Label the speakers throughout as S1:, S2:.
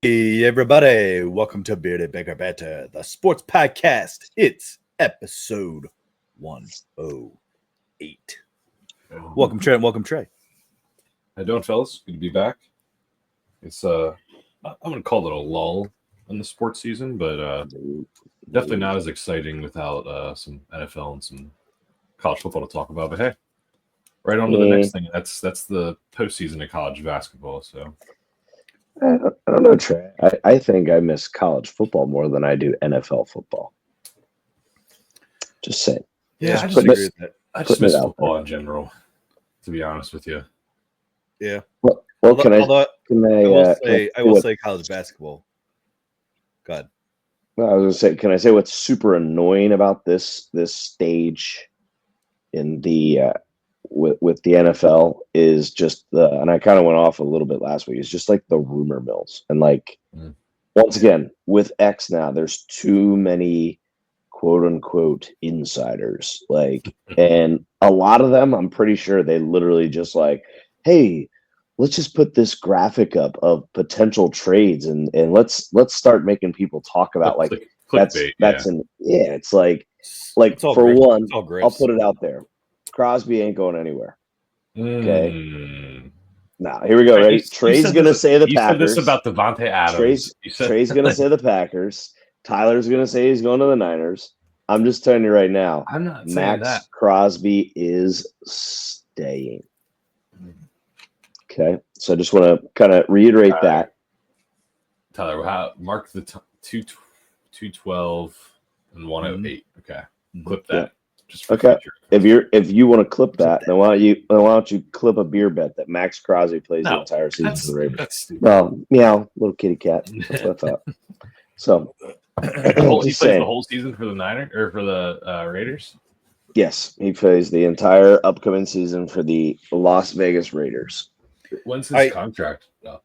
S1: Hey everybody, welcome to Bearded Bigger Better, the sports podcast. It's episode 108. Welcome Trent, welcome Trey.
S2: How you doing, fellas? Good to be back. It's I'm gonna call it a lull in the sports season, but definitely not as exciting without some NFL and some college football to talk about. But hey, right on to the next thing. That's the postseason of college basketball. So
S3: I don't know, Trey. I think I miss college football more than I do NFL football. Just saying.
S2: yeah, I just miss football in general. To be honest with you.
S1: Yeah.
S3: Well,
S1: I will say college basketball. Go ahead.
S3: Well, I was gonna say, can I say what's super annoying about this stage in the with the NFL is just and I kind of went off a little bit last week. It's just like the rumor mills, and once again with X now, there's too many quote unquote insiders, and a lot of them, I'm pretty sure they literally just hey, let's just put this graphic up of potential trades and let's start making people talk about
S2: clickbait,
S3: it's like for one, I'll put it out there. Crosby ain't going anywhere. Okay. Now here we go. Ready? Trey's gonna say the Packers.
S2: You said this about the Banter Adams.
S3: Trey's gonna say the Packers. Tyler's gonna say he's going to the Niners. I'm just telling you right now.
S2: I'm not saying
S3: Max
S2: that.
S3: Crosby is staying. Okay, so I just want to kind of reiterate that.
S2: Tyler, mark the 212 and 108. Okay, clip that.
S3: Yeah.
S2: Just for
S3: okay.
S2: Future.
S3: If you want to clip that, then why don't you clip a beer bet that Max Crosby plays the entire season for the Ravens?
S2: That's stupid.
S3: Well, meow, little kitty cat. That's what I thought. So
S2: he plays the whole season for the Niners or for the Raiders.
S3: Yes, he plays the entire upcoming season for the Las Vegas Raiders.
S2: When's his contract up?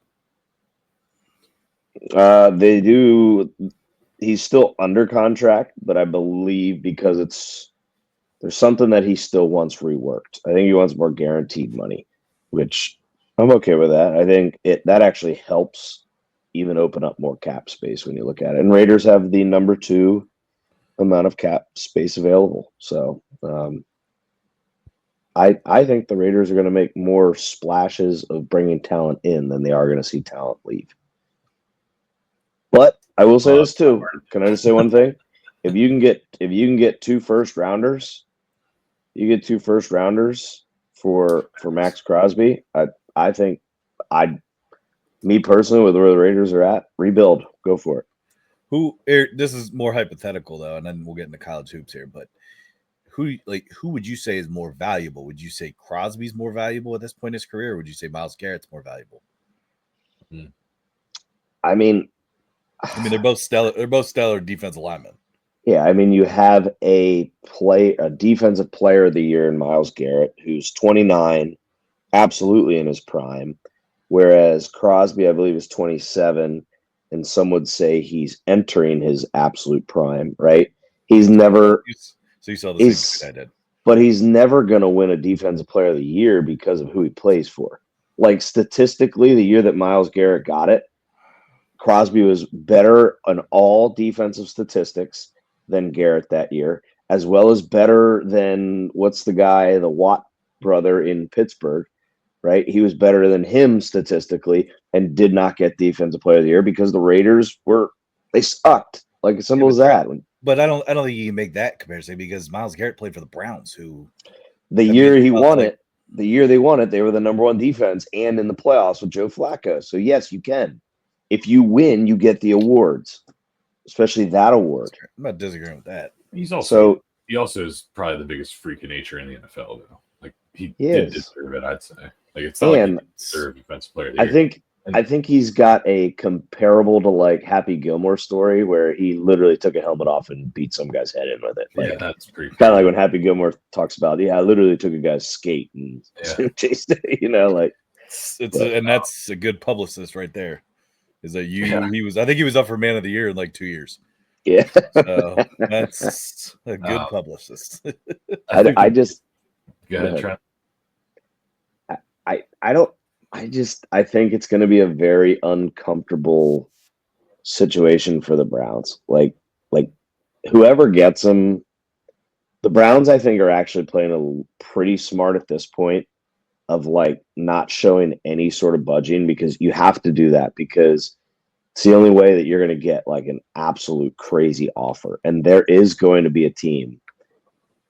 S3: They do. He's still under contract, but I believe because there's something that he still wants reworked. I think he wants more guaranteed money, which I'm okay with that. I think that actually helps even open up more cap space when you look at it. And Raiders have the number 2 amount of cap space available. So I think the Raiders are going to make more splashes of bringing talent in than they are going to see talent leave. But I will say this too. Can I just say one thing? If you can get 2 first rounders, you get 2 first rounders for Max Crosby. I think me personally, with where the Raiders are at, rebuild, go for it.
S1: This is more hypothetical though, and then we'll get into college hoops here. But who would you say is more valuable? Would you say Crosby's more valuable at this point in his career, or would you say Myles Garrett's more valuable?
S3: I mean,
S1: they're both stellar. They're both stellar defensive linemen.
S3: Yeah, I mean, you have a defensive player of the year in Myles Garrett, who's 29, absolutely in his prime, whereas Crosby, I believe, is 27, and some would say he's entering his absolute prime. Right? He's never.
S1: So you saw the same thing I did.
S3: But he's never going to win a defensive player of the year because of who he plays for. Like statistically, the year that Myles Garrett got it, Crosby was better on all defensive statistics than Garrett that year, as well as better than the Watt brother in Pittsburgh, right? He was better than him statistically and did not get defensive player of the year because the Raiders they sucked. Like as simple as that.
S1: But I don't think you can make that comparison because Myles Garrett played for the Browns,
S3: the year they won it, they were the number 1 defense and in the playoffs with Joe Flacco. So yes, you can. If you win, you get the awards, especially that award.
S1: I'm not disagreeing with that.
S2: He also is probably the biggest freak of nature in the NFL, though. Like he did deserve it, I'd say. Like it's not like he deserved defensive player of the year.
S3: I think he's got a comparable to like Happy Gilmore story where he literally took a helmet off and beat some guy's head in with it.
S2: Like, that's pretty
S3: kind of like when Happy Gilmore talks about, I literally took a guy's skate and chased it,
S1: and that's a good publicist right there. Is that I think he was up for Man of the Year in like 2 years.
S3: Yeah.
S1: So that's a good publicist.
S3: I just
S2: go ahead, Trent.
S3: I think it's going to be a very uncomfortable situation for the Browns. Like whoever gets him, the Browns, I think, are actually playing a pretty smart at this point of like not showing any sort of budging, because you have to do that, because it's the only way that you're going to get like an absolute crazy offer. And there is going to be a team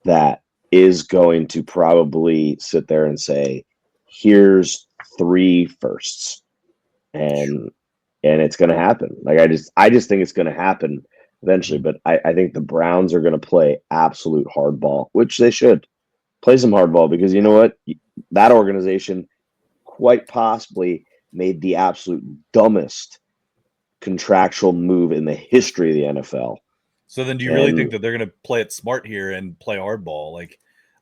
S3: that is going to probably sit there and say, here's 3 firsts. And it's going to happen. Like, I just think it's going to happen eventually. But I think the Browns are going to play absolute hardball, which they should play some hardball, because you know what? That organization quite possibly made the absolute dumbest contractual move in the history of the NFL.
S1: So then do you really think that they're going to play it smart here and play hardball? Like,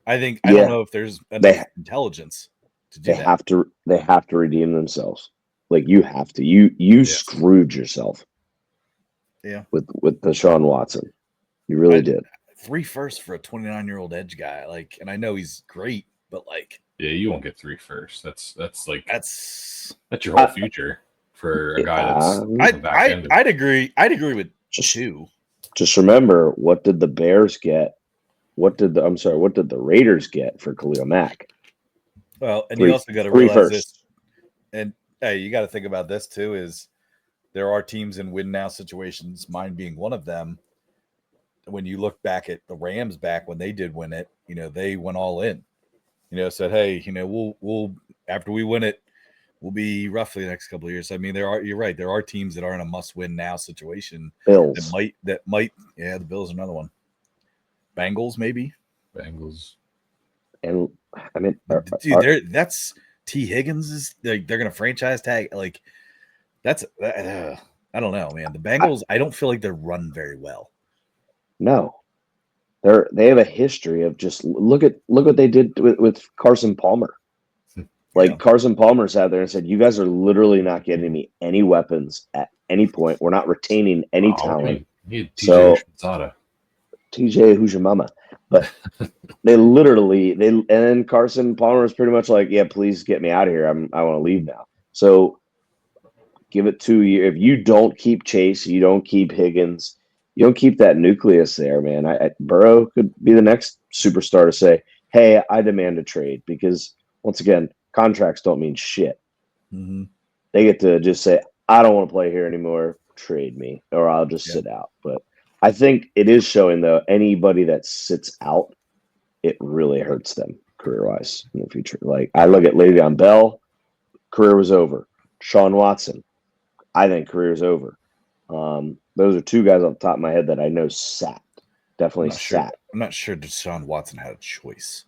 S1: I don't know if there's enough intelligence to do that.
S3: They have to redeem themselves. Like, you have to. You screwed yourself.
S1: Yeah.
S3: With Deshaun Watson. You really did.
S1: 3 firsts for a 29-year-old edge guy. Like, and I know he's great, but like,
S2: yeah, you won't get 3 firsts. That's your whole future for a guy that's
S1: I'd agree with 2.
S3: Just remember, what did the Bears get? What did the Raiders get for Khalil Mack?
S1: Well, and you also got to realize this. And hey, you got to think about this too, is there are teams in win now situations, mine being one of them. When you look back at the Rams back when they did win it, they went all in, said, hey, we'll after we win it, we'll be roughly the next couple of years. I mean, you're right. There are teams that are in a must win now situation.
S3: Bills.
S1: That might, the Bills are another one. Bengals, maybe.
S2: Bengals.
S3: And I mean,
S1: that's T. Higgins is they're going to franchise tag. Like, that's, I don't know, man. The Bengals, I don't feel like they're run very well.
S3: No, they have a history of just look what they did with Carson Palmer. Like, Carson Palmer sat there and said, you guys are literally not getting me any weapons at any point. We're not retaining any talent. TJ, who's your mama? But and then Carson Palmer was pretty much like, yeah, please get me out of here. I want to leave now. So give it 2 years. If you don't keep Chase, you don't keep Higgins, you don't keep that nucleus there, man. Burrow could be the next superstar to say, hey, I demand a trade, because once again, contracts don't mean shit.
S1: Mm-hmm.
S3: They get to just say, I don't want to play here anymore. Trade me, or I'll just sit out. But I think it is showing, though, anybody that sits out, it really hurts them career-wise in the future. Like, I look at Le'Veon Bell, career was over. Sean Watson, I think career's over. Those are 2 guys off the top of my head that I know sat. Definitely sat.
S1: I'm not sure Deshaun Watson had a choice.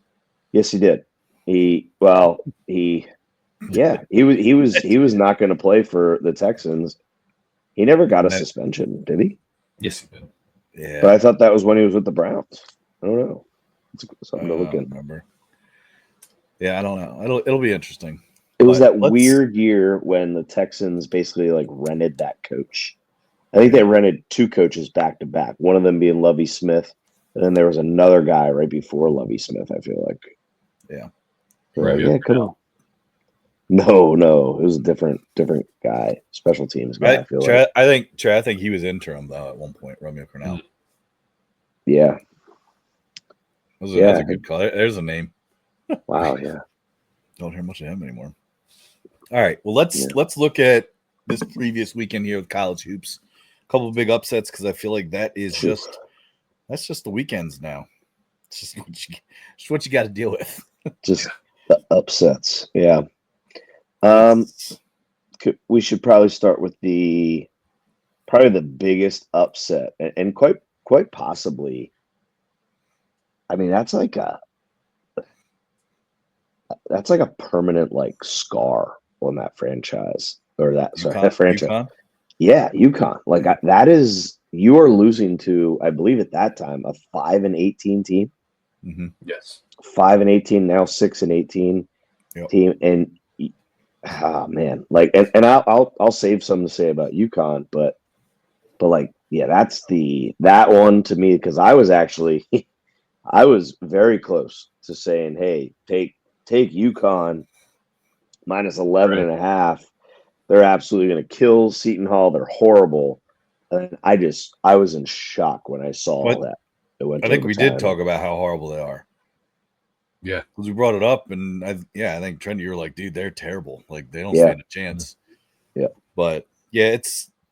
S3: Yes, he did. He was not going to play for the Texans. He never got a suspension, did he?
S2: Yes, he did.
S1: Yeah.
S3: But I thought that was when he was with the Browns. I don't know. It's something to look at.
S1: Remember. Yeah, I don't know. It'll be interesting.
S3: It was that weird year when the Texans basically like rented that coach. I think they rented 2 coaches back to back. One of them being Lovie Smith, and then there was another guy right before Lovie Smith, I feel like.
S1: Yeah.
S3: Right. Come on. No, it was a different guy, special teams guy.
S1: I think he was interim though at one point. Romeo Cornell.
S3: Yeah,
S1: that's a good call. There's a name.
S3: Wow, yeah.
S1: Don't hear much of him anymore. All right, well let's look at this previous weekend here with college hoops. A couple of big upsets, because I feel like that's just the weekends now. It's just what you got to deal with.
S3: Just the upsets, yeah. We should probably start with the biggest upset, and quite possibly. I mean, that's like a permanent like scar on that franchise, or that franchise.
S1: UConn?
S3: Yeah, UConn. Like, that is, you are losing to, I believe at that time, a 5-18 team.
S1: Mm-hmm.
S2: Yes,
S3: 5-18, now 6-18 team, and man, like, and I'll save something to say about UConn, but like, yeah, that's that one to me, because I was actually I was very close to saying, hey, take UConn minus 11.5. They're absolutely going to kill Seton Hall. They're horrible. And I was in shock when I saw that.
S1: I think we did talk about how horrible they are.
S2: Yeah,
S1: because we brought it up, and I think Trent, you were like, dude, they're terrible. Like they don't stand a chance.
S3: Yeah,
S1: but yeah,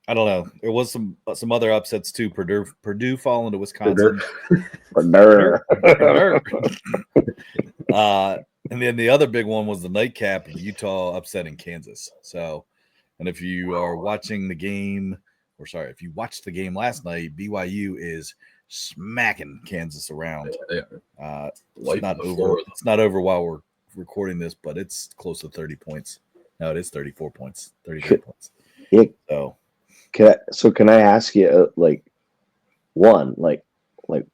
S1: I don't know. There was some other upsets too. Purdue falling to Wisconsin.
S3: Purdue.
S1: And then the other big one was the nightcap of Utah upsetting Kansas. So, and if you are watching the game, if you watched the game last night, BYU is smacking Kansas around. It's not over. It's not over while we're recording this, but it's close to 30 points. No, it is 34 points. 33 points.
S3: Yeah.
S1: So,
S3: can I ask you,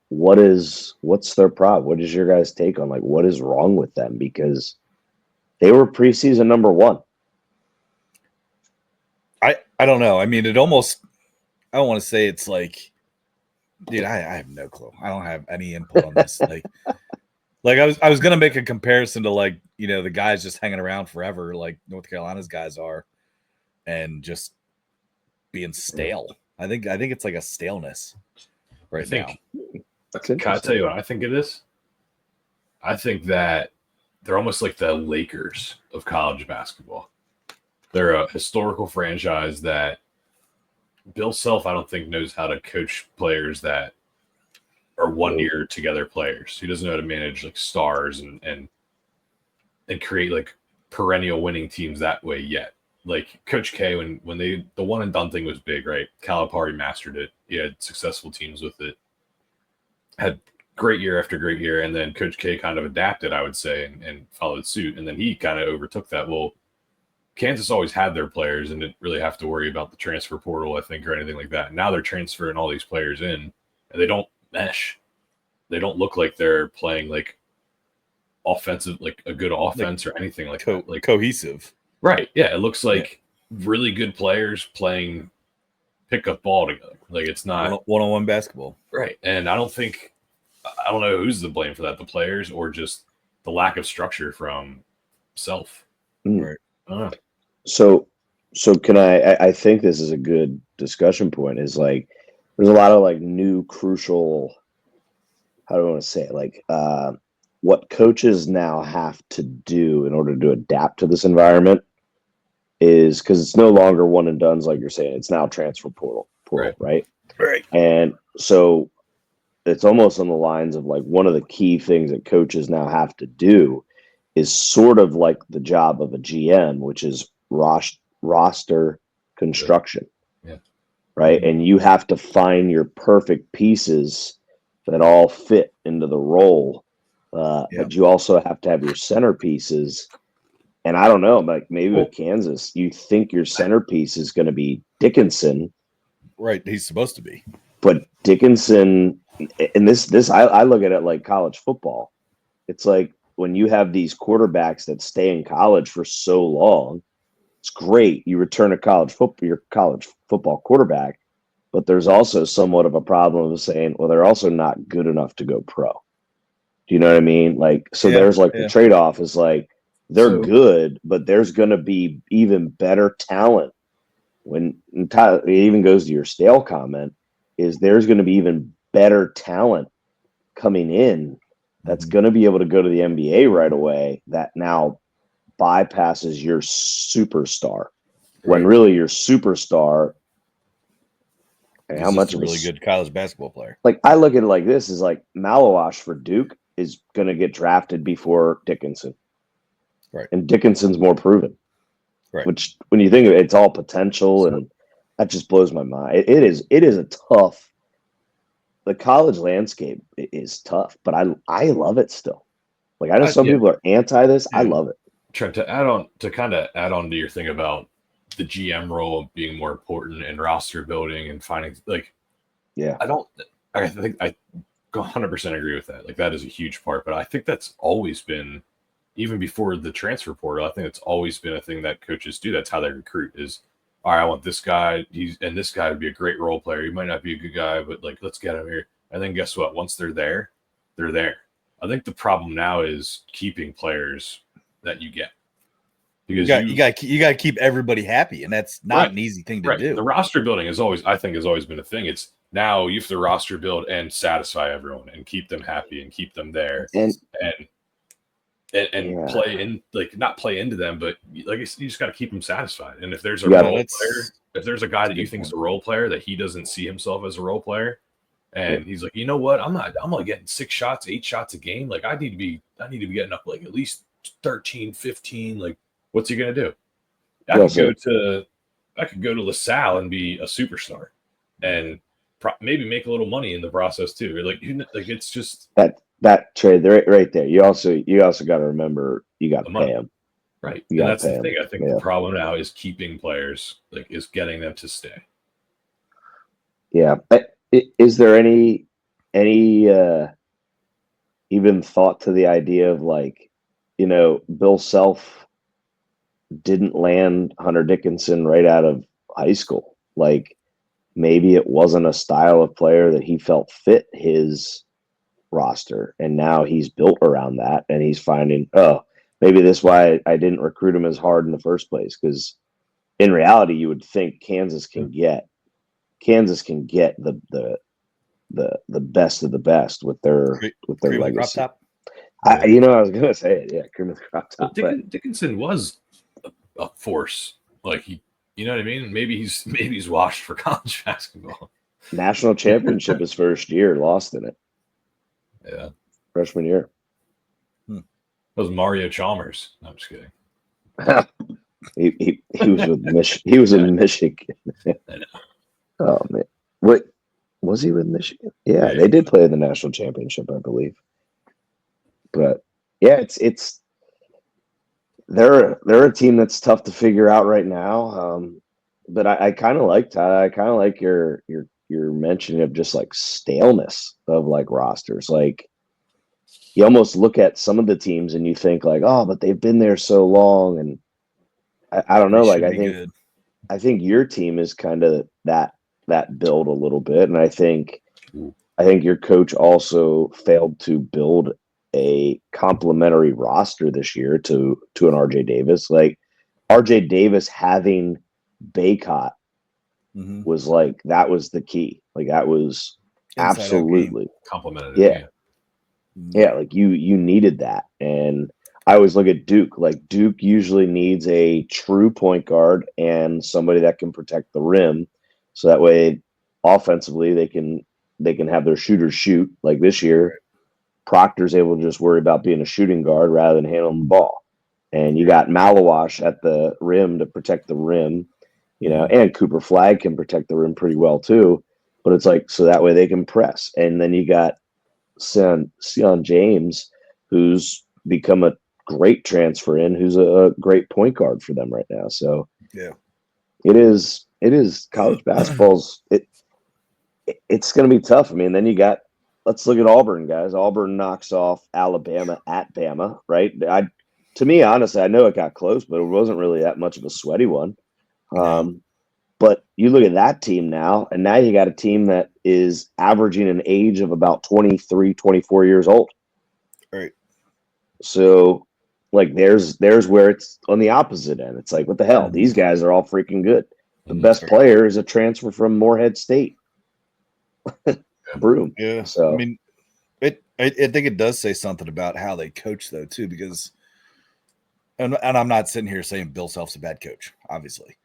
S3: what's their problem? What is your guys' take on what is wrong with them? Because they were preseason number 1.
S1: I don't know. I mean, it almost. I don't want to say it's like, dude. I have no clue. I don't have any input on this. Like I was gonna make a comparison to the guys just hanging around forever, like North Carolina's guys are, and just being stale. I think it's like a staleness now.
S2: Can I tell you what I think it is? I think that they're almost like the Lakers of college basketball. They're a historical franchise that Bill Self, I don't think, knows how to coach players that are 1 year together players. He doesn't know how to manage stars and create perennial winning teams that way yet. Like Coach K, when the one and done thing was big, right? Calipari mastered it. He had successful teams with it. Had great year after great year, and then Coach K kind of adapted, I would say, and followed suit. And then he kind of overtook that. Well, Kansas always had their players and didn't really have to worry about the transfer portal, I think, or anything like that. Now they're transferring all these players in, and they don't mesh. They don't look like they're playing offensive, a good offense or anything like that.
S1: Cohesive.
S2: Right. Yeah. It looks like really good players playing pickup ball together. It's not
S1: one-on-one basketball.
S2: Right. And I don't know who's to blame for that, the players or just the lack of structure from Self.
S1: Right.
S2: I don't know.
S3: So can I think this is a good discussion point is there's a lot of new crucial, how do I want to say it? What coaches now have to do in order to adapt to this environment is because it's no longer one and dones, like you're saying, it's now transfer portal, right?
S1: Right.
S3: And so it's almost on the lines of one of the key things that coaches now have to do is sort of like the job of a GM, which is roster construction.
S2: Yeah.
S3: Right. Mm-hmm. And you have to find your perfect pieces that all fit into the role. But you also have to have your centerpieces. And I don't know, maybe with Kansas, you think your centerpiece is going to be Dickinson.
S1: Right. He's supposed to be.
S3: But Dickinson, and this I look at it like college football. It's like when you have these quarterbacks that stay in college for so long, it's great. You return to your college football quarterback, but there's also somewhat of a problem of saying, well, they're also not good enough to go pro. Do you know what I mean? There's the trade-off is they're good, but there's going to be even better talent. When it even goes to your stale comment, is there's going to be even better talent coming in that's going to be able to go to the NBA right away that now bypasses your superstar. When really your superstar, and how much
S1: a really good college basketball player.
S3: I look at it like this is Malawash for Duke is going to get drafted before Dickinson.
S1: Right.
S3: And Dickinson's more proven.
S1: Right.
S3: Which when you think of it, it's all potential and that just blows my mind. It is a tough. The college landscape is tough, but I love it still. I know some people are anti this. I love it.
S2: Trent, to kind of add on to your thing about the GM role being more important in roster building and finding I think I 100% agree with that. That is a huge part, but I think that's always been, even before the transfer portal, I think it's always been a thing that coaches do. That's how they recruit is, all right, I want this guy. This guy would be a great role player. He might not be a good guy, but let's get him here. And then guess what? Once they're there, they're there. I think the problem now is keeping players that you get. because
S1: you got to keep everybody happy, and that's not an easy thing to do.
S2: The roster building has always been a thing. It's now you have to roster build and satisfy everyone and keep them happy and keep them there and play in, like, not play into them, but like you just got to keep them satisfied. And if there's a role player, if there's a guy that you think is a role player that he doesn't see himself as a role player, and he's like, you know what, I'm only getting 6 shots, 8 shots a game. Like I need to be getting up like at least 13, 15. Like, what's he gonna do? I could go to LaSalle and be a superstar, and maybe make a little money in the process too. Like it's just
S3: that trade right there. You also got to remember you got to pay them.
S2: Right. And that's the thing. I think the problem now is keeping players, like, is getting them to stay.
S3: Yeah. Is there any even thought to the idea of, like, you know, Bill Self didn't land Hunter Dickinson right out of high school? Like, maybe it wasn't a style of player that he felt fit his roster, and now he's built around that, and he's finding, maybe this is why I didn't recruit him as hard in the first place, because in reality you would think Kansas can get the best of the best with their legacy. I was gonna say it, yeah, cream of the crop top.
S2: Dickinson was a force, like he, you know what I mean? Maybe he's washed for college basketball.
S3: National championship his first year, lost in it.
S2: Yeah,
S3: freshman year.
S2: That was Mario Chalmers. No, I'm just kidding.
S3: he was with Michigan. He was in Michigan.
S2: I know.
S3: Oh man, what was he with Michigan? Yeah, they did play in the national championship, I believe. But yeah, it's they're a team that's tough to figure out right now. But I kind of like that. I kind of like your mention of just like staleness of like rosters. Like, you almost look at some of the teams and you think like, oh, but they've been there so long, and I don't know. Like, I think your team is kind of that build a little bit, and I think your coach also failed to build a complementary roster this year to an RJ Davis. Like, RJ Davis having Baycott was like, that was the key. Like, that was absolutely
S2: complimented.
S3: Yeah, like you needed that. And I always look at Duke. Like, Duke usually needs a true point guard and somebody that can protect the rim, so that way offensively they can have their shooters shoot. Like this year, Proctor's able to just worry about being a shooting guard rather than handling the ball. And you got Malawash at the rim to protect the rim, you know, and Cooper Flagg can protect the rim pretty well too. But it's like, so that way they can press. And then you got Sion James, who's become a great transfer in, who's a great point guard for them right now. So
S1: yeah,
S3: it is college basketball's it's going to be tough. I mean, then you got, let's look at Auburn, guys. Auburn knocks off Alabama at Bama, right? To me, honestly, I know it got close, but it wasn't really that much of a sweaty one. But you look at that team now, and now you got a team that is averaging an age of about 23, 24 years old.
S1: Right.
S3: So, like, there's where it's on the opposite end. It's like, what the hell? These guys are all freaking good. The best player is a transfer from Morehead State. Broom.
S1: Yeah.
S3: So,
S1: I mean, I think it does say something about how they coach, though, too, because, and I'm not sitting here saying Bill Self's a bad coach, obviously.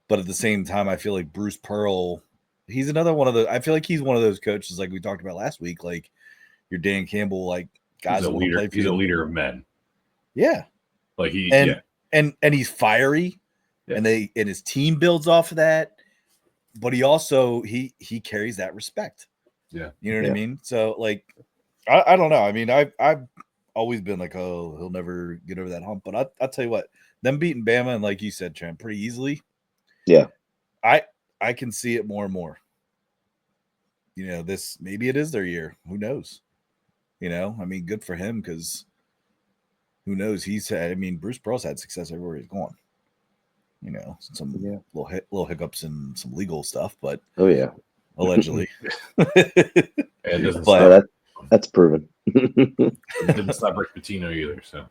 S1: But at the same time, I feel like Bruce Pearl, he's another one of the, I feel like he's one of those coaches, like we talked about last week, like your Dan Campbell, like guys that want to play for you.
S2: He's a leader of men.
S1: Yeah.
S2: Like
S1: and he's fiery, and his team builds off of that. But he also, he carries that respect.
S2: Yeah.
S1: You know what I mean? So, like, I don't know. I mean, I've always been like, oh, he'll never get over that hump. But I'll tell you what, them beating Bama, and like you said, Trent, pretty easily.
S3: Yeah.
S1: I can see it more and more. You know, maybe it is their year. Who knows? You know, I mean, good for him, because who knows? Bruce Pearl's had success everywhere he's gone. You know, some little hiccups and some legal stuff, but allegedly.
S2: And doesn't stop.
S3: That's proven.
S2: Didn't stop Rick Pitino either. So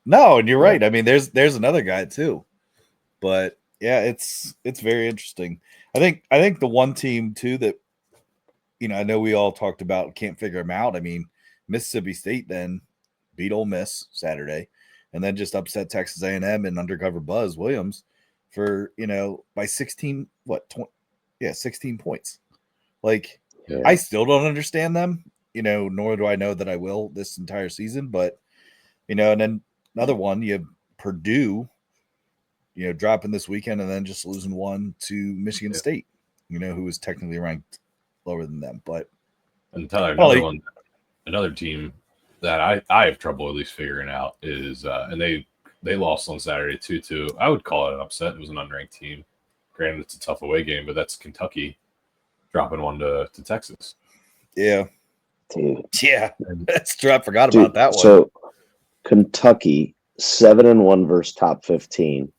S1: No, and you're right. I mean, there's another guy too, but yeah, it's very interesting. I think the one team too that I know we all talked about can't figure them out. I mean, Mississippi State then beat Ole Miss Saturday, and then just upset Texas A&M and undercover Buzz Williams for by 16 16 points. Like I still don't understand them, nor do I know that I will this entire season. But and then another one, you have Purdue, dropping this weekend and then just losing one to Michigan State, who was technically ranked lower than them. But
S2: and Tyler, another team that I have trouble at least figuring out is and they lost on Saturday 2-2. I would call it an upset. It was an unranked team. Granted, it's a tough away game, but that's Kentucky dropping one to Texas.
S1: Yeah.
S3: Dude.
S1: Yeah. That's true. I forgot about that one.
S3: So Kentucky 7-1 versus top 15.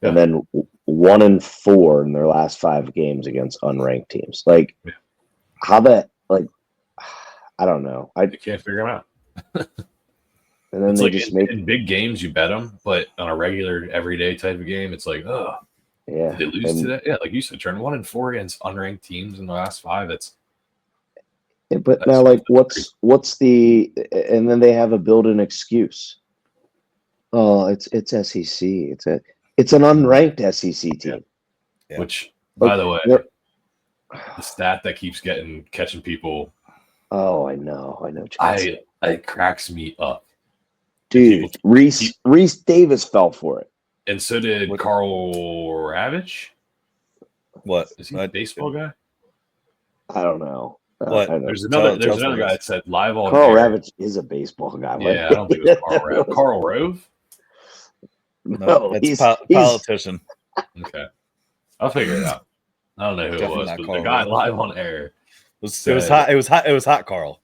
S3: Yeah. And then 1-4 in their last 5 games against unranked teams. Like how that I don't know. I
S2: can't figure them out.
S3: And then
S2: it's
S3: they
S2: like
S3: just
S2: in big games you bet them, but on a regular everyday type of game, it's like, oh,
S3: yeah,
S2: did they lose to that? Yeah, like you said, turn 1-4 against unranked teams in the last 5. That's
S3: now like what's the and then they have a built-in excuse. Oh, it's SEC. It's an unranked SEC team.
S2: Yeah. Which, by the way, the stat that keeps catching people.
S3: Oh, I know.
S2: It cracks me up.
S3: Dude, Reese Davis fell for it.
S2: And so did Carl Ravitch.
S1: What?
S2: Is he a baseball guy?
S3: I don't know.
S1: What?
S2: There's another guy that said live on
S3: Carl Ravitch is a baseball guy.
S2: Yeah, I don't think it was Carl Ravitch. Carl Rove?
S1: No, it's politician.
S2: Okay. I'll figure it out. I don't know who it was, but the guy live on air.
S1: It was hot, Carl.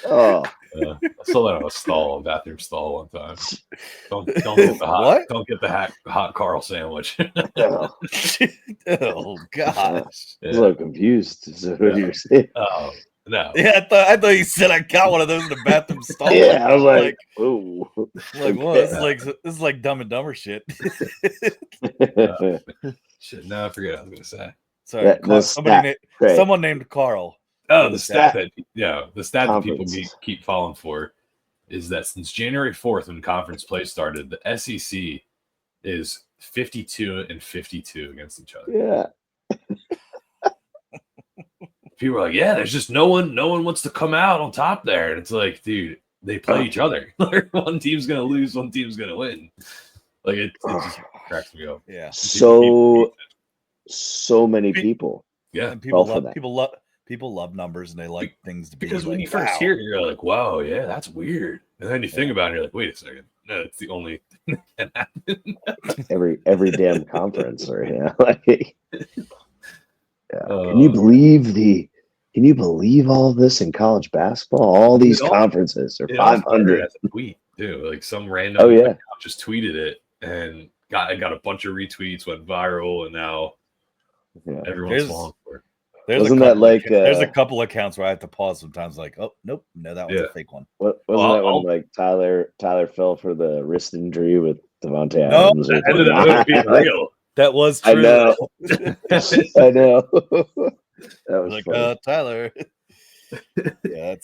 S3: Oh,
S2: I saw that on a bathroom stall one time. Don't get the hot Carl sandwich.
S1: Oh gosh,
S3: I'm a little confused. So what you're saying?
S2: Oh no.
S1: Yeah, I thought you said I got one of those in the bathroom stall.
S3: Yeah, I was like, ooh,
S1: well, this is like Dumb and Dumber shit.
S2: Shit, no, I forget what I was gonna say.
S1: Sorry, someone named Carl.
S2: Oh, the stat that people keep falling for is that since January 4th, when conference play started, the SEC is 52-52 against each other.
S3: Yeah.
S2: People are like, yeah, there's just no one wants to come out on top there. And it's like, dude, they play each other. One team's gonna lose, one team's gonna win. Like it just cracks me up.
S1: Yeah.
S3: So many people.
S2: Yeah.
S1: And people love numbers and they like things to be
S2: because when you first hear it, you're like, wow, yeah, that's weird. And then you think about it, you're like, wait a second. No, it's the only thing that can happen.
S3: every damn conference, or Can you believe all this in college basketball? All these conferences are 500.
S2: As a tweet too, like some random account just tweeted it and got a bunch of retweets, went viral, and now everyone's falling for it.
S1: There's a couple accounts where I have to pause sometimes, like, oh nope, no, that was a fake one.
S3: Wasn't that when like Tyler fell for the wrist injury with Devontae Adams?
S2: That ended up being real.
S1: That was true.
S3: I know. I know. That was
S1: like
S3: funny.
S1: Tyler. Yeah,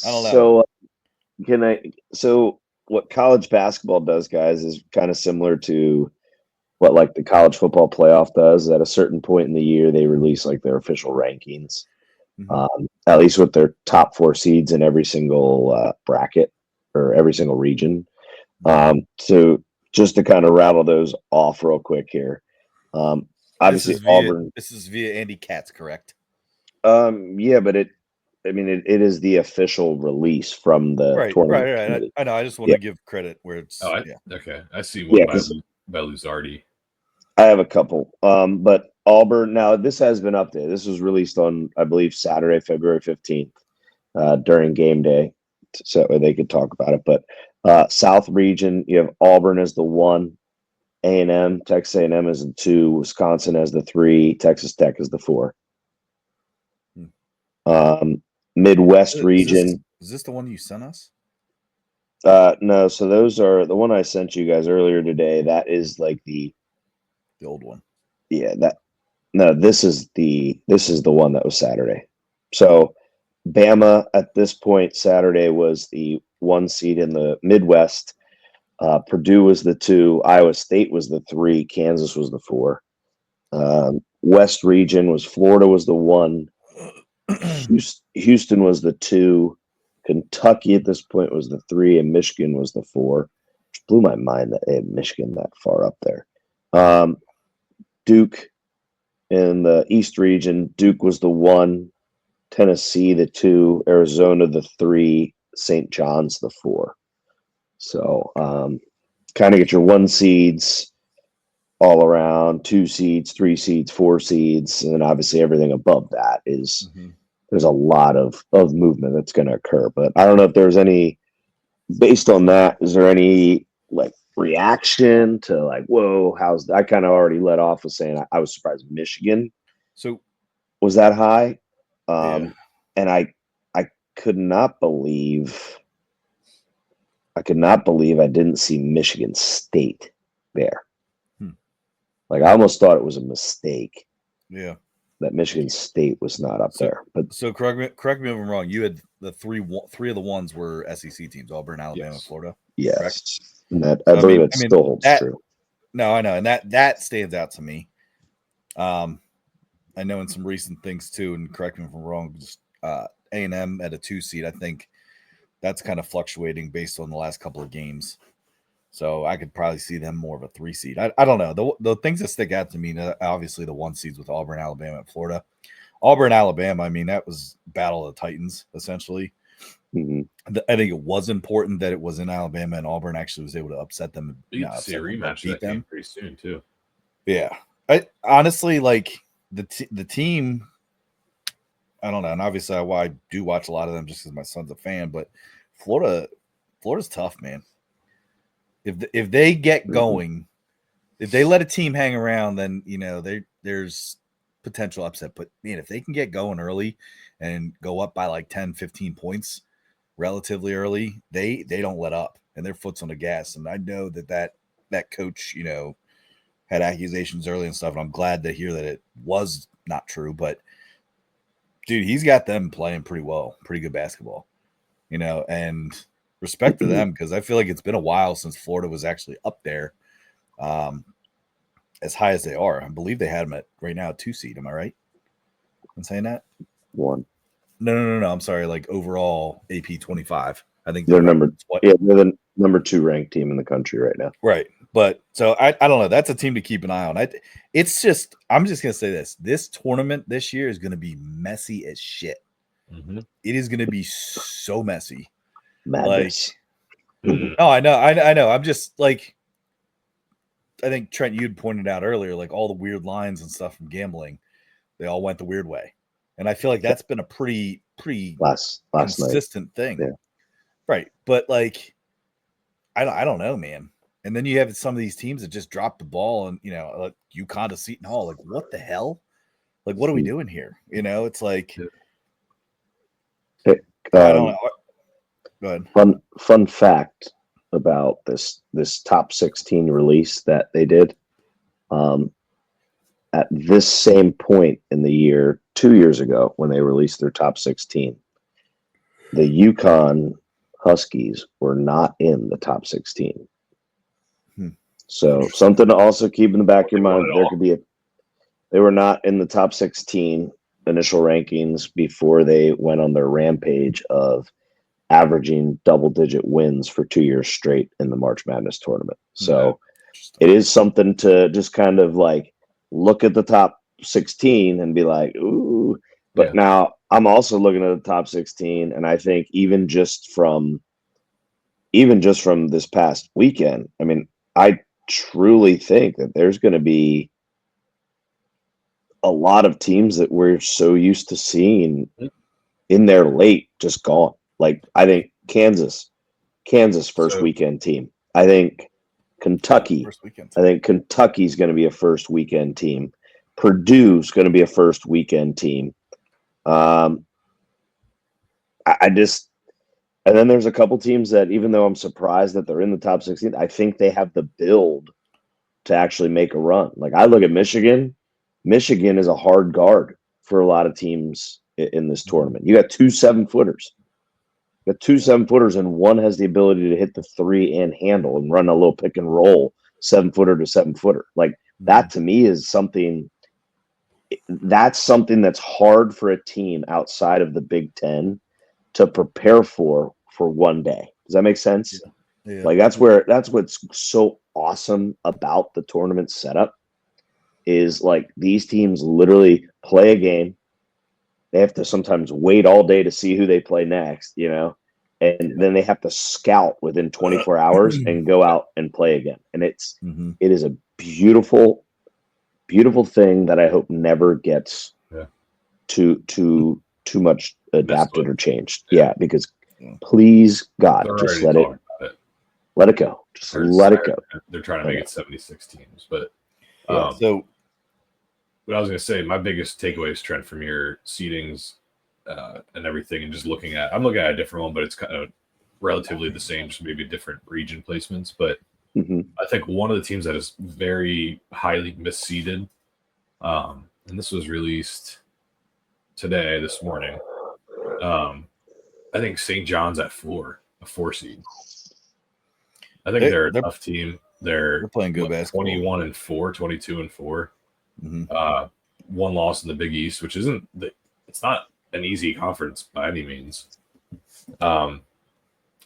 S1: I don't know.
S3: So what college basketball does, guys, is kind of similar to what like the college football playoff does. At a certain point in the year, they release like their official rankings, at least with their top 4 seeds in every single bracket or every single region. So just to kind of rattle those off real quick here. Obviously, Auburn.
S1: This is via Andy Katz, correct?
S3: Yeah, but it is the official release from the tournament.
S1: Right. I know. I just want to give credit where it's.
S2: Okay. I see one by Luzardi.
S3: I have a couple. But Auburn. Now this has been updated. This was released on, I believe, Saturday, February 15th, during game day, so they could talk about it. But South region, you have Auburn as the 1. A&M, Texas A&M as the 2, Wisconsin as the 3, Texas Tech as the 4. Midwest region.
S1: Is this the one you sent us?
S3: No, so those are the one I sent you guys earlier today. That is like the
S1: old one.
S3: Yeah, this is the one that was Saturday. So Bama at this point Saturday was the 1 seed in the Midwest. Purdue was the 2, Iowa State was the 3, Kansas was the 4. West region was Florida was the 1, Houston was the 2, Kentucky at this point was the 3, and Michigan was the 4. Which blew my mind that they had Michigan that far up there. Duke in the East region, Duke was the 1, Tennessee the 2, Arizona the 3, St. John's the 4. So kind of get your 1 seeds all around, 2 seeds, 3 seeds, 4 seeds, and then obviously everything above that is there's a lot of movement that's going to occur. But I don't know if there's any, based on that, is there any like reaction to like, whoa, I kind of already let off with saying I was surprised Michigan was that high. And I could not believe I didn't see Michigan State there. Like I almost thought it was a mistake.
S1: Yeah.
S3: That Michigan State was not up there. But
S1: so correct me if I'm wrong. You had the three of the ones were SEC teams: Auburn, Alabama, Florida.
S3: Yes,
S1: correct?
S3: And that I believe it still holds true.
S1: No, I know, and that stands out to me. I know in some recent things too, and correct me if I'm wrong. Just A&M at a 2 seed. I think that's kind of fluctuating based on the last couple of games. So I could probably see them more of a 3 seed. I don't know. The things that stick out to me, obviously the 1 seeds with Auburn, Alabama, and Florida. Auburn, Alabama, I mean, that was Battle of the Titans, essentially. I think it was important that it was in Alabama and Auburn actually was able to upset them.
S2: You can see a rematch that game pretty soon, too.
S1: Yeah. I honestly, like, the team, I don't know. And obviously I do watch a lot of them just because my son's a fan, but Florida's tough, man. If they get going, if they let a team hang around, then there's potential upset. But man, if they can get going early and go up by like 10, 15 points relatively early, they don't let up and their foot's on the gas. And I know that coach, had accusations early and stuff. And I'm glad to hear that it was not true. But dude, he's got them playing pretty well, pretty good basketball, and respect to them because I feel like it's been a while since Florida was actually up there as high as they are. I believe they had them right now 2 seed. Am I right in saying that?
S3: 1.
S1: No. I'm sorry. Like overall AP 25. I think
S3: they're they're the number 2 ranked team in the country right now.
S1: Right. But so I don't know. That's a team to keep an eye on. I'm just going to say this tournament this year is going to be messy as shit. It is going to be so messy.
S3: Madness.
S1: I know. I'm just like, I think Trent, you'd pointed out earlier, like all the weird lines and stuff from gambling, they all went the weird way. And I feel like that's been a pretty
S3: last
S1: consistent thing. Yeah. Right. But like, I don't know, man. And then you have some of these teams that just drop the ball and, like UConn to Seton Hall, like what the hell? Like, what are we doing here? It's like, I don't know. Go ahead.
S3: Fun fact about this top 16 release that they did. At this same point in the year, 2 years ago, when they released their top 16, the UConn Huskies were not in the top 16. So something to also keep in the back of your mind. There could be they were not in the top 16 initial rankings before they went on their rampage of averaging double-digit wins for 2 years straight in the March Madness tournament. So it is something to just kind of like look at the top 16 and be like, ooh. But now I'm also looking at the top 16, and I think even just from this past weekend, I mean, I truly think that there's going to be a lot of teams that we're so used to seeing in there late just gone. Like I think Kansas first weekend team. I think Kentucky. I think Kentucky's going to be a first weekend team. Purdue's going to be a first weekend team. I just, and then there's a couple teams that, even though I'm surprised that they're in the top 16, I think they have the build to actually make a run. Like I look at Michigan. Michigan is a hard guard for a lot of teams in this tournament. You got 2 7-footers. You got 2 7-footers, and one has the ability to hit the 3 and handle and run a little pick and roll 7-footer to 7-footer. Like that to me is something. That's something that's hard for a team outside of the Big Ten to prepare for one day. Does that make sense?
S1: Yeah.
S3: Like that's what's so awesome about the tournament setup is like these teams literally play a game. They have to sometimes wait all day to see who they play next, and then they have to scout within 24 hours and go out and play again. And it is a beautiful, beautiful thing that I hope never gets too much adapted or changed. Yeah, because please God, just let it go. Just let it go.
S2: They're trying to make it 76 teams, but
S1: so
S2: what I was going to say, my biggest takeaway is, Trent, from your seedings and everything, and just I'm looking at a different one, but it's kind of relatively the same, just maybe different region placements. But I think one of the teams that is very highly misseeded, and this was released this morning. I think St. John's at 4, a 4 seed. I think they're a tough team. They're
S1: playing good basketball.
S2: 21-4, 22-4. One loss in the Big East, which it's not an easy conference by any means. I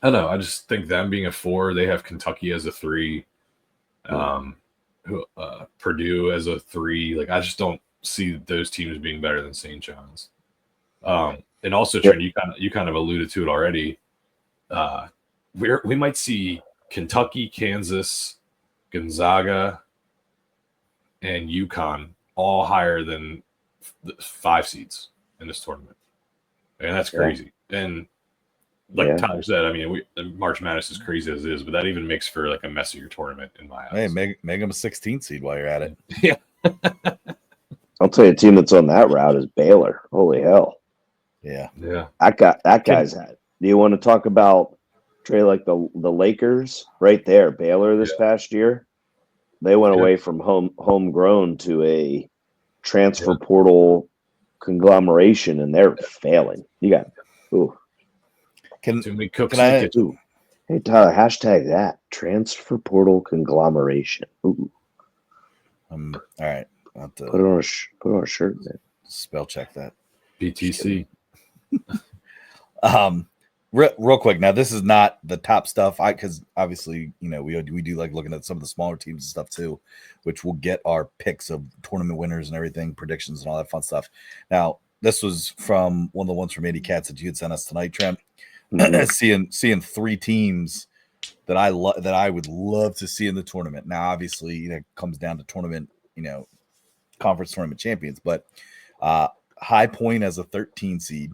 S2: don't know. I just think them being a 4, they have Kentucky as a 3, Purdue as a 3. Like I just don't see those teams being better than St. John's. And also, Trent, you kind of alluded to it already. We might see Kentucky, Kansas, Gonzaga, and UConn all higher than 5 seeds in this tournament, and that's crazy. And like Tyler said, I mean, March Madness is crazy as it is, but that even makes for like a messier tournament in my eyes.
S1: Hey, make them a 16 seed while you're at it.
S2: Yeah.
S3: I'll tell you, a team that's on that route is Baylor. Holy hell!
S1: Yeah.
S3: That guy's had. Do you want to talk about Trey, like the Lakers right there? Baylor this past year, they went away from homegrown to a transfer portal conglomeration, and they're failing. You got
S2: Too many cooks
S1: can
S2: in the
S1: I,
S2: kitchen.
S3: Hey Tyler, hashtag that transfer portal conglomeration. Ooh.
S1: all right.
S3: Put it on a shirt, man.
S1: Spell check that.
S2: BTC.
S1: Real quick. Now, this is not the top stuff. Because obviously, we do like looking at some of the smaller teams and stuff too, which will get our picks of tournament winners and everything, predictions and all that fun stuff. Now, this was from one of the ones from Andy Katz that you had sent us tonight, Trent. Seeing 3 teams that I would love to see in the tournament. Now, obviously, it comes down to tournament, conference tournament champions, but High Point as a 13 seed.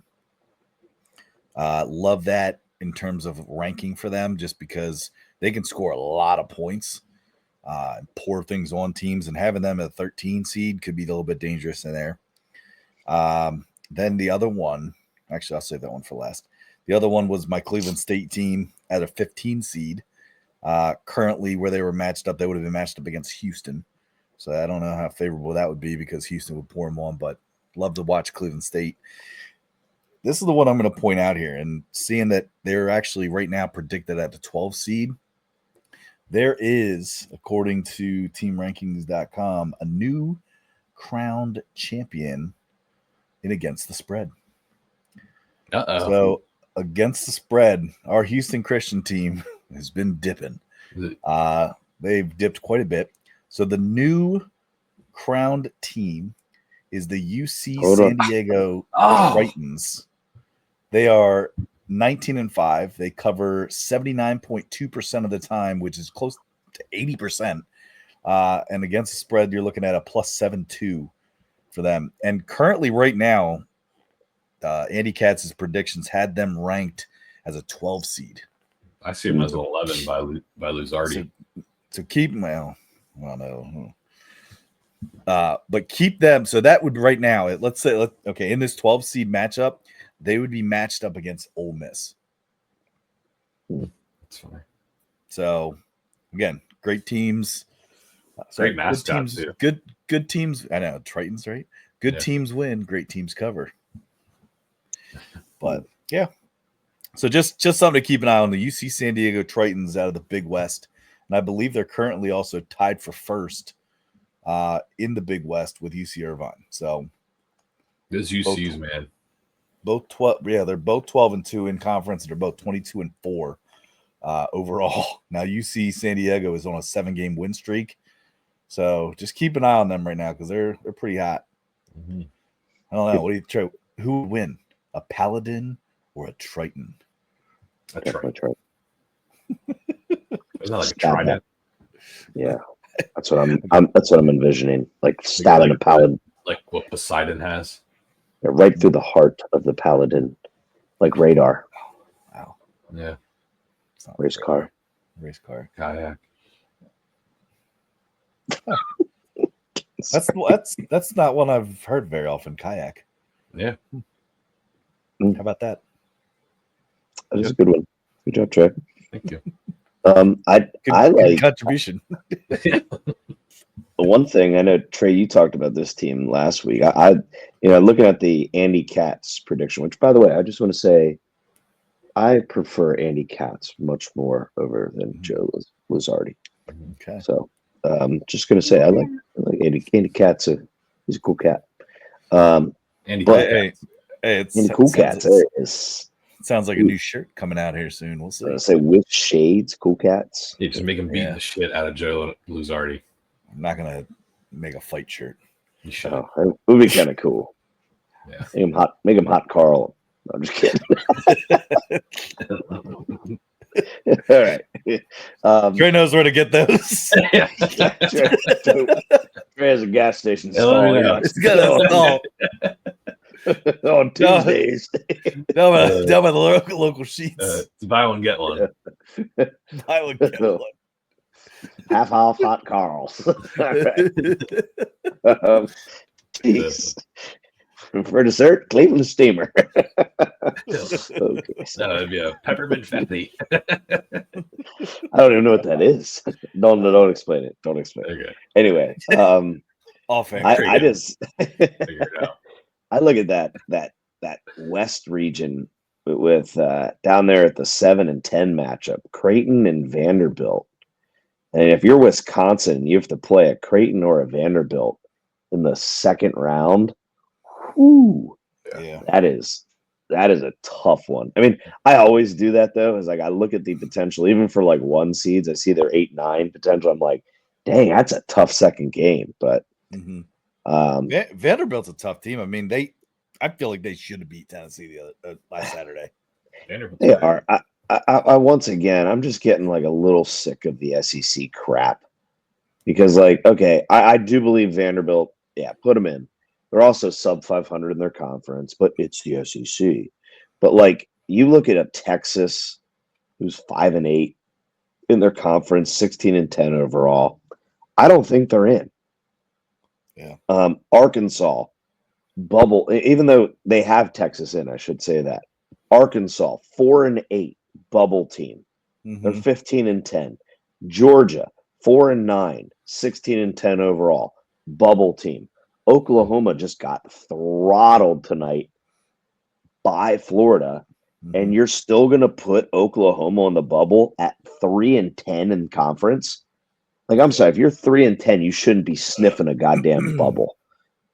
S1: Love that in terms of ranking for them, just because they can score a lot of points, pour things on teams, and having them at a 13 seed could be a little bit dangerous in there. Then the other one, actually, I'll save that one for last. The other one was my Cleveland State team at a 15 seed. Currently, where they were matched up, they would have been matched up against Houston. So I don't know how favorable that would be, because Houston would pour them on, but love to watch Cleveland State. This is the one I'm going to point out here, and seeing that they're actually right now predicted at the 12 seed, there is, according to teamrankings.com, a new crowned champion in Against the Spread. So against the spread, our Houston Christian team has been dipping. They've dipped quite a bit. So the new crowned team is the UC San Diego Titans. They are 19-5. They cover 79.2% of the time, which is close to 80%. And against the spread, you're looking at a +7.2 for them. And currently, right now, Andy Katz's predictions had them ranked as a 12 seed.
S2: I see them as an 11 by Luzardi.
S1: So keep them. Well, no. But keep them. So that would right now. Let's say, in this 12 seed matchup, they would be matched up against Ole Miss.
S2: That's funny.
S1: So, again, great teams.
S2: Great mascot too.
S1: Good teams. I know Triton's right. Good teams win. Great teams cover. But yeah, so just something to keep an eye on. The UC San Diego Tritons out of the Big West, and I believe they're currently also tied for first in the Big West with UC Irvine. So
S2: those UCs, man,
S1: both 12. Yeah, they're both 12-2 in conference. They're both 22-4 overall. Now UC San Diego is on a 7-game win streak. So just keep an eye on them right now because they're pretty hot.
S2: Mm-hmm.
S1: I don't know. What do you try? Who would win, a Paladin or a Triton?
S2: A Triton. It's not like a
S3: Stab
S2: trident.
S3: Yeah, that's what I'm envisioning. Like stabbing a paladin,
S2: like what Poseidon has.
S3: Yeah, right through the heart of the paladin, like radar.
S1: Wow.
S2: Yeah.
S3: Race car.
S2: Kayak.
S1: That's not one I've heard very often. Kayak.
S2: Yeah.
S1: How about that?
S3: That is a good one. Good job, Trey.
S2: Thank you.
S3: I like
S1: contribution.
S3: The one thing I know, Trey, you talked about this team last week. I looking at the Andy Katz prediction, which, by the way, I just want to say, I prefer Andy Katz much more over than Joe Lizardi.
S1: Okay.
S3: So, just gonna say, I like Andy Katz. He's a cool cat.
S2: Andy
S3: Cool Cats. There it is.
S1: Sounds like a new shirt coming out here soon. We'll see.
S3: Say with shades, Cool Cats.
S2: You just make him beat the shit out of Joe Luzardi.
S1: I'm not gonna make a fight shirt.
S2: You should.
S3: Oh, it would be kind of cool.
S2: Yeah.
S3: Make him hot Carl. I'm just kidding. All right.
S1: Trey knows where to get those.
S3: Trey has a gas station
S2: stall.
S1: He's got a stall.
S3: On Tuesdays.
S1: Down by the local sheets.
S2: It's buy one, get one.
S1: Buy one, get one.
S3: Half off hot Carls. All right. For dessert, Cleveland Steamer. Okay,
S2: so it'd be a peppermint fatty.
S3: I don't even know what that is. Don't explain it. Don't explain it.
S2: Okay.
S3: Anyway, I just
S2: figure it out.
S3: I look at that West region with down there at the 7 and 10 matchup, Creighton and Vanderbilt. And if you're Wisconsin, you have to play a Creighton or a Vanderbilt in the second round. Whew,
S1: yeah,
S3: that is a tough one. I mean, I always do that though. Is like I look at the potential, even for like 1 seeds. I see their 8-9 potential. I'm like, dang, that's a tough second game. But
S1: Vanderbilt's a tough team. I mean, I feel like they should have beat Tennessee last Saturday.
S3: They are. I once again, I'm just getting like a little sick of the SEC crap because, like, okay, I do believe Vanderbilt. Yeah, put them in. They're also sub 500 in their conference, but it's the SEC. But like, you look at a Texas who's 5-8 in their conference, 16-10 overall. I don't think they're in.
S1: Yeah.
S3: Arkansas bubble, even though they have Texas in, I should say that. Arkansas 4-8 bubble team. They're 15-10. Georgia 4-9, 16-10 overall bubble team. Oklahoma just got throttled tonight by Florida, and you're still going to put Oklahoma on the bubble at 3-10 in conference. Like, I'm sorry, if you're 3-10, you shouldn't be sniffing a goddamn bubble,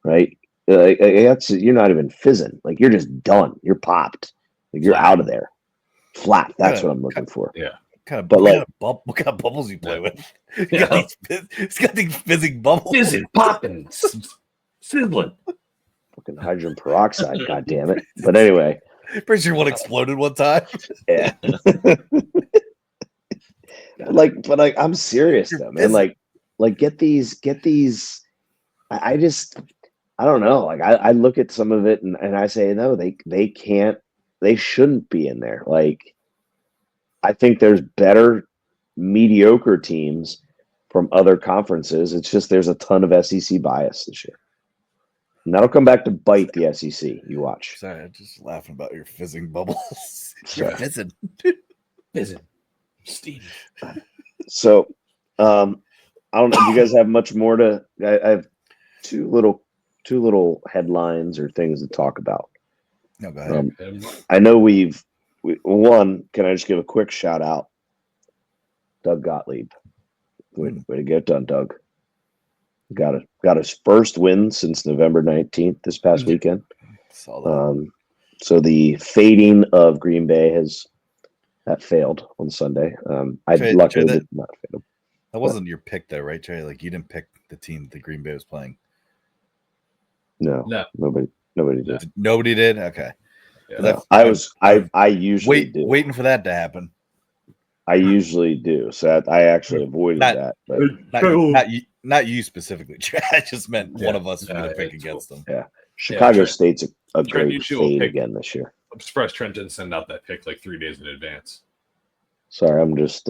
S3: right? You're not even fizzing. Like, you're just done. You're popped. Like, you're out of there. Flat. That's what I'm looking for.
S2: Yeah.
S1: What kind of bubbles you play with? It's got these fizzing bubbles.
S2: Fizzing, popping, sizzling.
S3: Fucking hydrogen peroxide, goddammit. But anyway.
S1: Pretty sure one exploded one time.
S3: Yeah. But I'm serious though, man. Like get these. I don't know. Like I look at some of it and I say, no, they can't, they shouldn't be in there. Like, I think there's better mediocre teams from other conferences. It's just there's a ton of SEC bias this year. And that'll come back to bite the SEC. You watch.
S1: Sorry, I'm just laughing about your fizzing bubbles.
S3: Sorry.
S1: You're fizzing.
S2: Fizzing. Steam.
S3: So, I don't know. Do you guys have much more to? I have two little headlines or things to talk about.
S1: No, go ahead.
S3: I know one. Can I just give a quick shout out? Doug Gottlieb. Way to get it done, Doug. Got his first win since November 19th this past weekend.
S1: Saw that.
S3: So the fading of Green Bay that failed on Sunday. Luckily did not fail.
S1: That wasn't your pick, though, right, Trey? Like you didn't pick the team that Green Bay was playing.
S3: No, nobody did.
S1: Nobody did. Okay.
S2: Yeah.
S3: No, I usually do.
S1: Waiting for that to happen.
S3: I usually do. So I actually avoided that. But
S1: not you specifically. I just meant one of us was going to pick against them.
S3: Yeah. Chicago State's a great fade again this year.
S2: I'm surprised Trent didn't send out that pick like 3 days in advance.
S3: Sorry, I'm just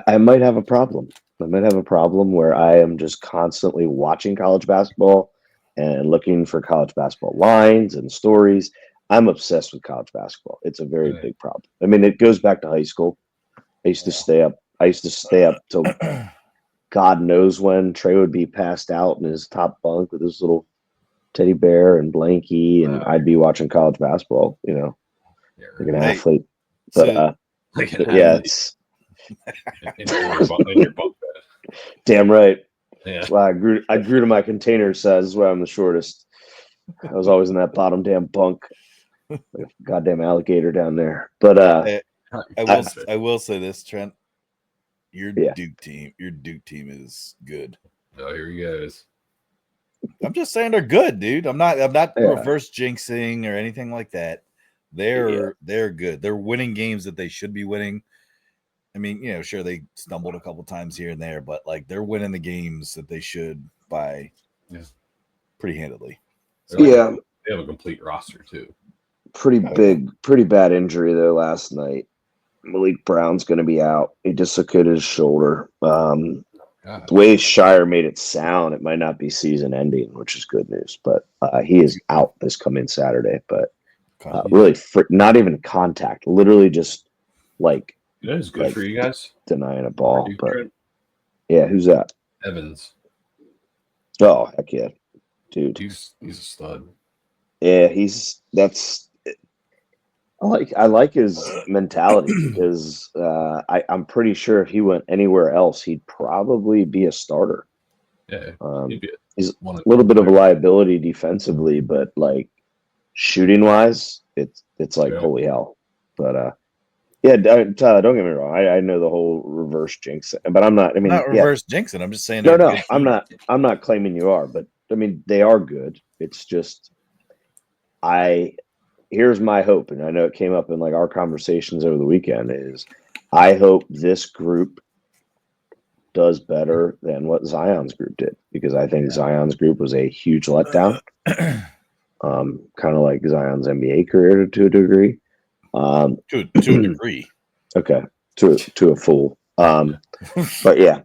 S3: I might have a problem. I might have a problem where I am just constantly watching college basketball and looking for college basketball lines and stories. I'm obsessed with college basketball. It's a very big problem. I mean, it goes back to high school. I used to stay up till God knows when. Trey would be passed out in his top bunk with his little teddy bear and blankie, and I'd be watching college basketball, like an athlete. But it's
S2: in your bunk bed.
S3: Damn right.
S2: Yeah.
S3: That's why I grew to my container size. That's why I'm the shortest. I was always in that bottom damn bunk. Like a goddamn alligator down there. But
S1: I will say this, Trent. Your Duke team is good.
S2: Oh, here he goes.
S1: I'm just saying they're good, dude. I'm not reverse jinxing or anything like that. They're good. They're winning games that they should be winning. I mean, sure they stumbled a couple times here and there, but like they're winning the games that they should by pretty handily.
S2: They have a complete roster too.
S3: Pretty bad injury though last night. Malik Brown's going to be out. He dislocated his shoulder. The way Shire made it sound, it might not be season ending, which is good news. But he is out this coming Saturday. But really, not even contact. Literally just like.
S2: That is good for you guys.
S3: Denying a ball. But who's that?
S2: Evans.
S3: Oh, heck yeah. Dude.
S2: He's a stud.
S3: Yeah, I like his mentality because I'm pretty sure if he went anywhere else, he'd probably be a starter.
S2: Yeah,
S3: he's a little bit of a liability defensively, but like shooting wise, it's like holy hell. But Tyler, don't get me wrong. I know the whole reverse jinx, but I'm not. I mean,
S1: not reverse jinxing. I'm just saying.
S3: No, I'm not. I'm not claiming you are, but I mean they are good. It's just here's my hope, and I know it came up in like our conversations over the weekend, is I hope this group does better than what Zion's group did, because I think Zion's group was a huge letdown. Kind of like Zion's NBA career to a degree.
S1: To a degree.
S3: Okay. To a full. But yeah,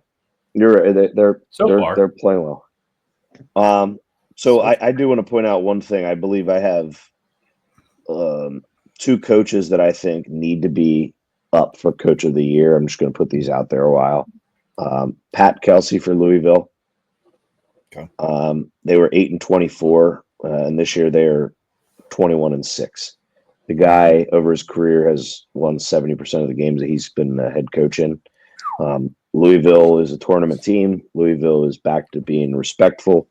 S3: you're right. They're playing well. So I do want to point out one thing. I believe I have two coaches that I think need to be up for Coach of the Year. I'm just going to put these out there a while. Pat Kelsey for Louisville.
S1: Okay.
S3: They were 8-24, and this year they are 21-6. The guy over his career has won 70% of the games that he's been head coach in. Louisville is a tournament team. Louisville is back to being respectable.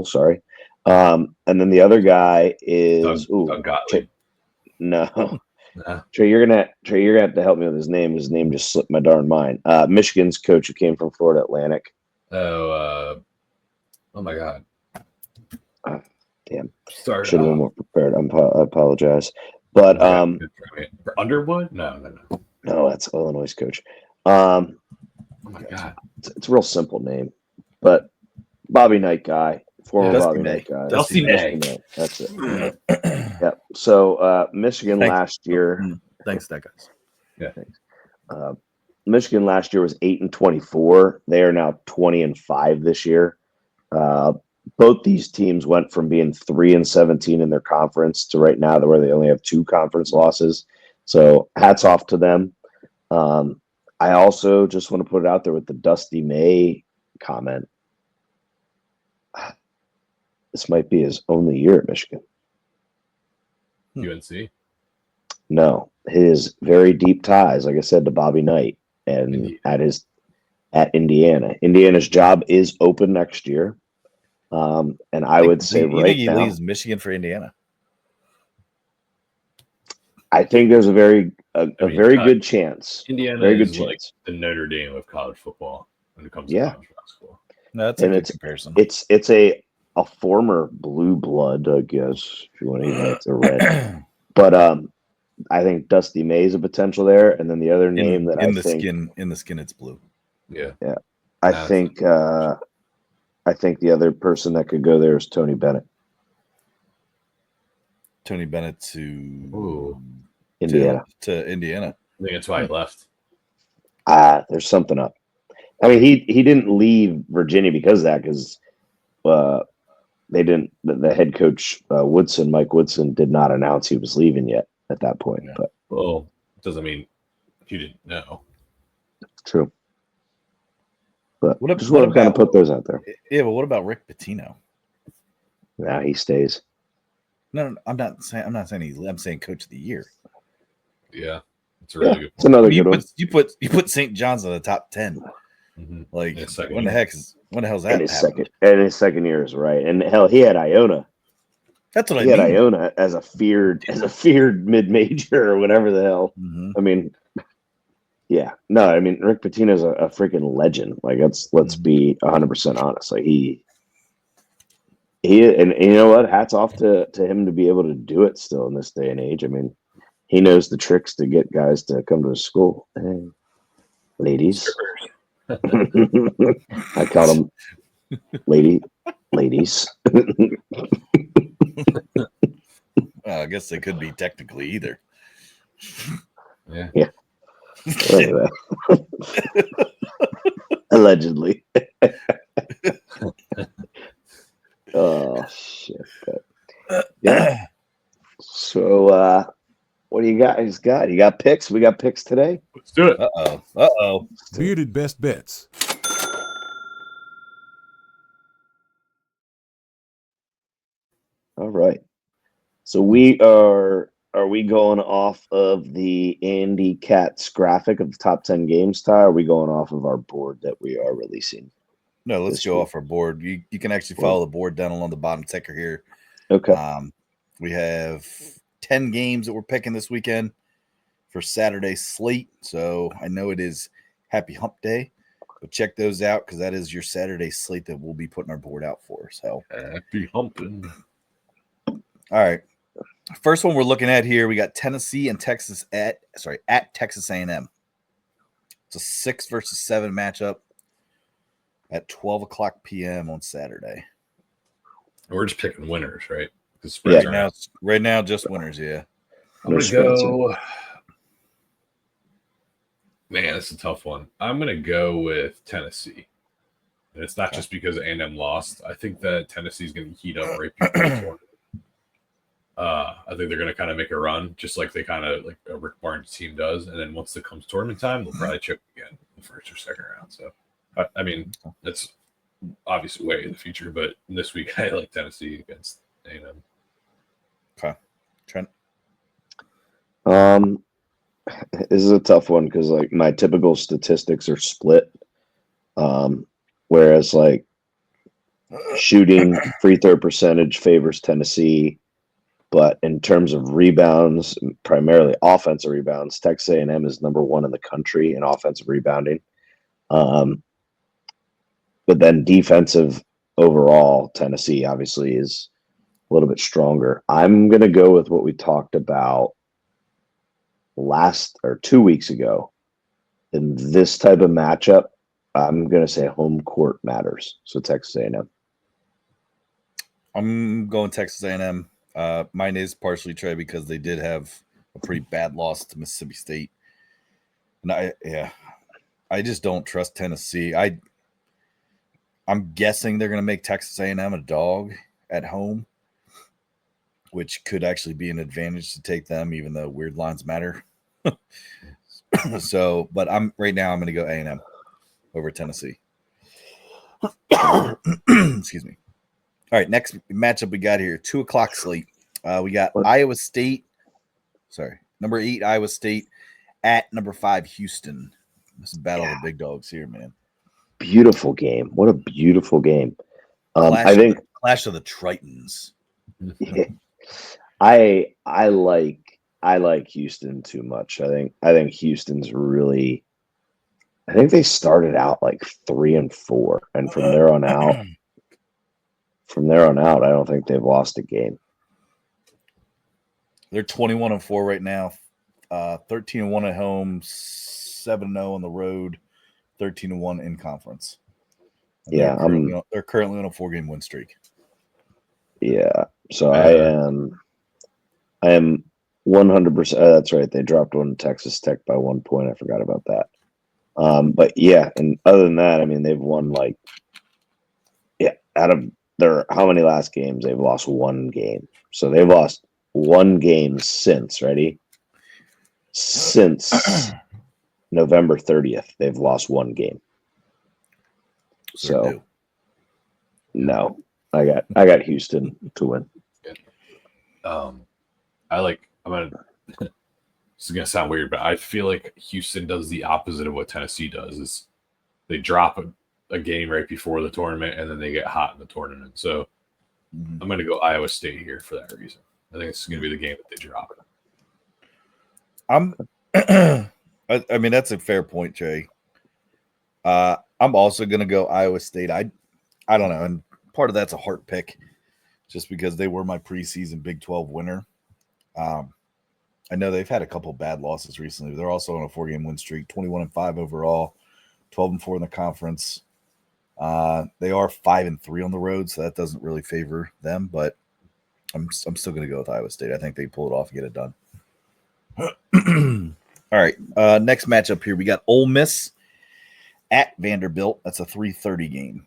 S3: Sorry. And then the other guy is
S2: Doug Gottlieb.
S3: No. Trey, you're gonna have to help me with his name. His name just slipped my darn mind. Michigan's coach who came from Florida Atlantic.
S2: Oh my God.
S3: Damn.
S2: Sorry.
S3: Should have been more prepared. I apologize. But
S2: Underwood? No.
S3: No, that's Illinois' coach.
S2: Oh my God.
S3: It's a real simple name. But Bobby Knight guy. Former Bobby Knight guy.
S2: Dusty May.
S3: That's it. Yeah. So Michigan last year.
S1: Thanks, that guys.
S2: Yeah.
S3: Thanks. Michigan last year was 8-24. They are now 20-5 this year. both these teams went from being 3-17 in their conference to right now where they only have 2 conference losses. So hats off to them. I also just want to put it out there with the Dusty May comment. This might be his only year at Michigan.
S2: UNC?
S3: No, his very deep ties, like I said, to Bobby Knight and at Indiana. Indiana's job is open next year. And I would say
S1: you think he
S3: now,
S1: leaves Michigan for Indiana?
S3: I think there's a very good chance.
S2: Indiana
S3: very good
S2: is
S3: chance.
S2: like the Notre Dame of college football when it comes to college basketball.
S1: No, that's a good comparison.
S3: It's a former blue blood, I guess, if you want to even it's a red. But I think Dusty May is a potential there, and then the other name that I think
S1: in the skin it's blue.
S2: Yeah.
S3: I think the other person that could go there is Tony Bennett.
S1: Tony Bennett to
S3: Indiana.
S1: To Indiana.
S2: I think that's why he left.
S3: There's something up. I mean, he didn't leave Virginia because of that, because they didn't. The head coach Mike Woodson, did not announce he was leaving yet at that point. Yeah. But
S2: it doesn't mean you didn't know.
S3: True. But just want to kind of put those out there.
S1: Yeah, but what about Rick Pitino?
S3: Nah, he stays.
S1: No, I'm not saying I'm saying coach of the year.
S2: Yeah, it's a really good.
S3: It's another good one.
S1: You put St. John's in the top 10.
S2: Mm-hmm.
S1: Like when the hell's that?
S3: In his second year is right, and hell, he had Iona.
S1: That's what
S3: he
S1: I mean.
S3: He had Iona as a feared mid-major or whatever the hell.
S1: Mm-hmm.
S3: I mean, yeah, no, I mean Rick Pitino's a freaking legend. Like let's be 100% honest. Like he and you know what? Hats off to him to be able to do it still in this day and age. I mean, he knows the tricks to get guys to come to his school. Hey, ladies. I call them ladies.
S1: Well, I guess they could be technically either.
S2: Yeah.
S3: Anyway. Allegedly. Oh shit. But, yeah. So what do you guys got? You got picks? We got picks today?
S2: Let's do it.
S1: Uh-oh.
S4: Bearded best bets.
S3: All right. So we are we going off of the Andy Katz graphic of the top 10 games, Ty? Or are we going off of our board that we are releasing?
S1: No, let's go off our board. You can actually follow the board down along the bottom ticker here.
S3: Okay.
S1: We have 10 games that we're picking this weekend for Saturday's slate. So I know it is Happy Hump Day, but check those out because that is your Saturday slate that we'll be putting our board out for. So
S2: happy humping.
S1: All right. First one we're looking at here, we got Tennessee and Texas at Texas A&M. It's a 6 versus 7 matchup at 12 o'clock p.m. on Saturday.
S2: We're just picking winners, right?
S1: Right now, just winners, yeah.
S2: I'm going to go. Man, it's a tough one. I'm going to go with Tennessee. And it's not just because A&M lost. I think that Tennessee's going to heat up right before the tournament. I think they're going to kind of make a run, just like they kind of like a Rick Barnes team does. And then once it comes tournament time, they'll probably choke again in the first or second round. So, I mean, that's obviously way in the future. But this week, I like Tennessee against A&M.
S3: Okay, Trent. This is a tough one because like my typical statistics are split. Whereas like shooting free throw percentage favors Tennessee, but in terms of rebounds, primarily offensive rebounds, Texas A&M is number 1 in the country in offensive rebounding. But then defensive overall, Tennessee obviously is a little bit stronger. I'm going to go with what we talked about 2 weeks ago. In this type of matchup, I'm going to say home court matters. So Texas A&M.
S1: I'm going Texas A&M. Mine is partially Trey because they did have a pretty bad loss to Mississippi State. And I just don't trust Tennessee. I'm guessing they're going to make Texas A&M a dog at home, which could actually be an advantage to take them, even though weird lines matter. So, but I'm going to go A&M over Tennessee. Excuse me. All right, next matchup we got here, 2:00 slate. We got Iowa State. Sorry, number 8 Iowa State at number 5 Houston. This is battle of the big dogs here, man.
S3: Beautiful game. What a beautiful game.
S1: Clash of the Tritons.
S3: I like Houston too much. I think Houston's really. I think they started out like 3-4, and from there on out, I don't think they've lost a game.
S1: They're 21-4 right now, 13-1 at home, 7-0 on the road, 13-1 in conference. And
S3: Yeah,
S1: they're currently on a 4-game win streak.
S3: Yeah, so I am 100%. That's right. They dropped one to Texas Tech by 1 point. I forgot about that. But yeah, and other than that, I mean, they've won out of their how many last games, they've lost 1 game. So they've lost 1 game since November 30th. They've lost 1 game. So no, I got Houston to win.
S2: This is gonna sound weird, but I feel like Houston does the opposite of what Tennessee does. Is they drop a game right before the tournament and then they get hot in the tournament. So I'm gonna go Iowa State here for that reason. I think it's gonna be the game that they drop.
S1: I mean, that's a fair point, Jay. I'm also gonna go Iowa State. I don't know, and part of that's a heart pick, just because they were my preseason Big 12 winner. I know they've had a couple bad losses recently. They're also on a 4-game win streak, 21-5 overall, 12-4 in the conference. They are 5-3 on the road, so that doesn't really favor them. But I'm still going to go with Iowa State. I think they pull it off and get it done. All right, next matchup here, we got Ole Miss at Vanderbilt. That's a 3:30 game.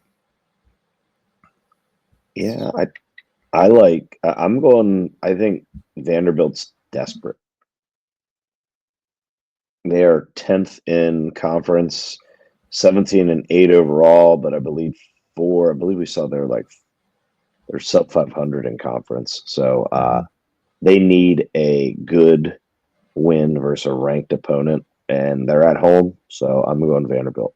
S3: Yeah, I'm going. I think Vanderbilt's desperate. They are 10th in conference, 17-8 overall, but I believe we saw they're sub 500 in conference. So they need a good win versus a ranked opponent, and they're at home. So I'm going Vanderbilt.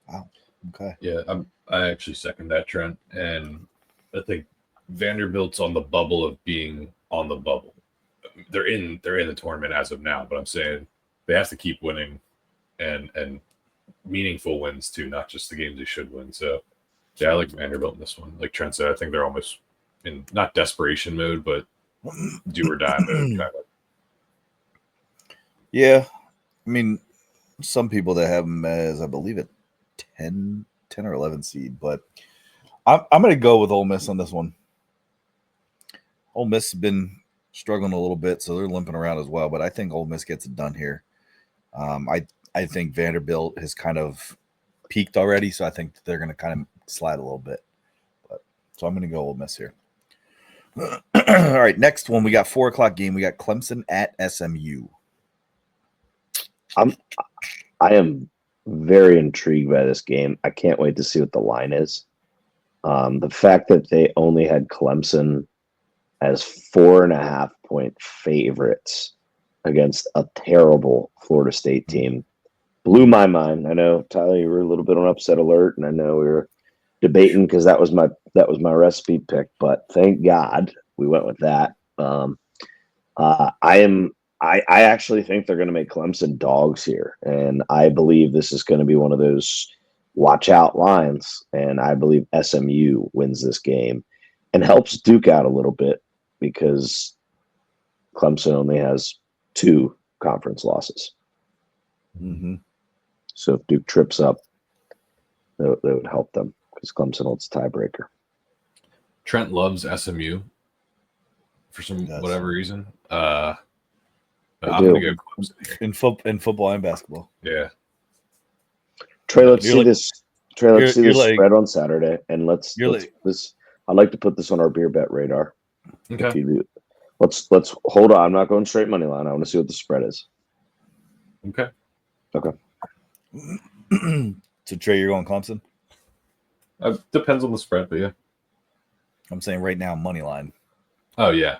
S1: Wow. Okay.
S2: Yeah, I actually second that, Trent, and I think Vanderbilt's on the bubble of being on the bubble. They're in the tournament as of now, but I'm saying they have to keep winning and meaningful wins too, not just the games they should win. So yeah, I like Vanderbilt in this one. Like Trent said, I think they're almost in not desperation mode, but do or die mode kind of.
S1: Yeah, I mean, some people that have them as, I believe, a 10 or 11 seed, but I'm going to go with Ole Miss on this one. Ole Miss has been struggling a little bit, so they're limping around as well. But I think Ole Miss gets it done here. I think Vanderbilt has kind of peaked already, so I think they're going to kind of slide a little bit. So I'm going to go Ole Miss here. All right, next one, we got 4:00 game. We got Clemson at SMU.
S3: I am very intrigued by this game. I can't wait to see what the line is. The fact that they only had Clemson as 4.5-point favorites against a terrible Florida State team blew my mind. I know, Tyler, you were a little bit on upset alert, and I know we were debating because that was my recipe pick, but thank God we went with that. I actually think they're going to make Clemson dogs here, and I believe this is going to be one of those watch out lines, and I believe SMU wins this game and helps Duke out a little bit because Clemson only has 2 conference losses.
S1: Mm-hmm.
S3: So if Duke trips up, that would help them because Clemson holds tiebreaker.
S2: Trent loves SMU for whatever reason. I'm going to go Clemson here.
S1: In football and basketball.
S2: Yeah.
S3: Trey, let's see this. Trey, let's see the spread on Saturday, and let's this. I'd like to put this on our beer bet radar.
S2: Okay.
S3: Let's hold on. I'm not going straight money line. I want to see what the spread is.
S2: Okay.
S1: So Trey, you're going Clemson?
S2: Depends on the spread, but yeah.
S1: I'm saying right now money line.
S2: Oh yeah.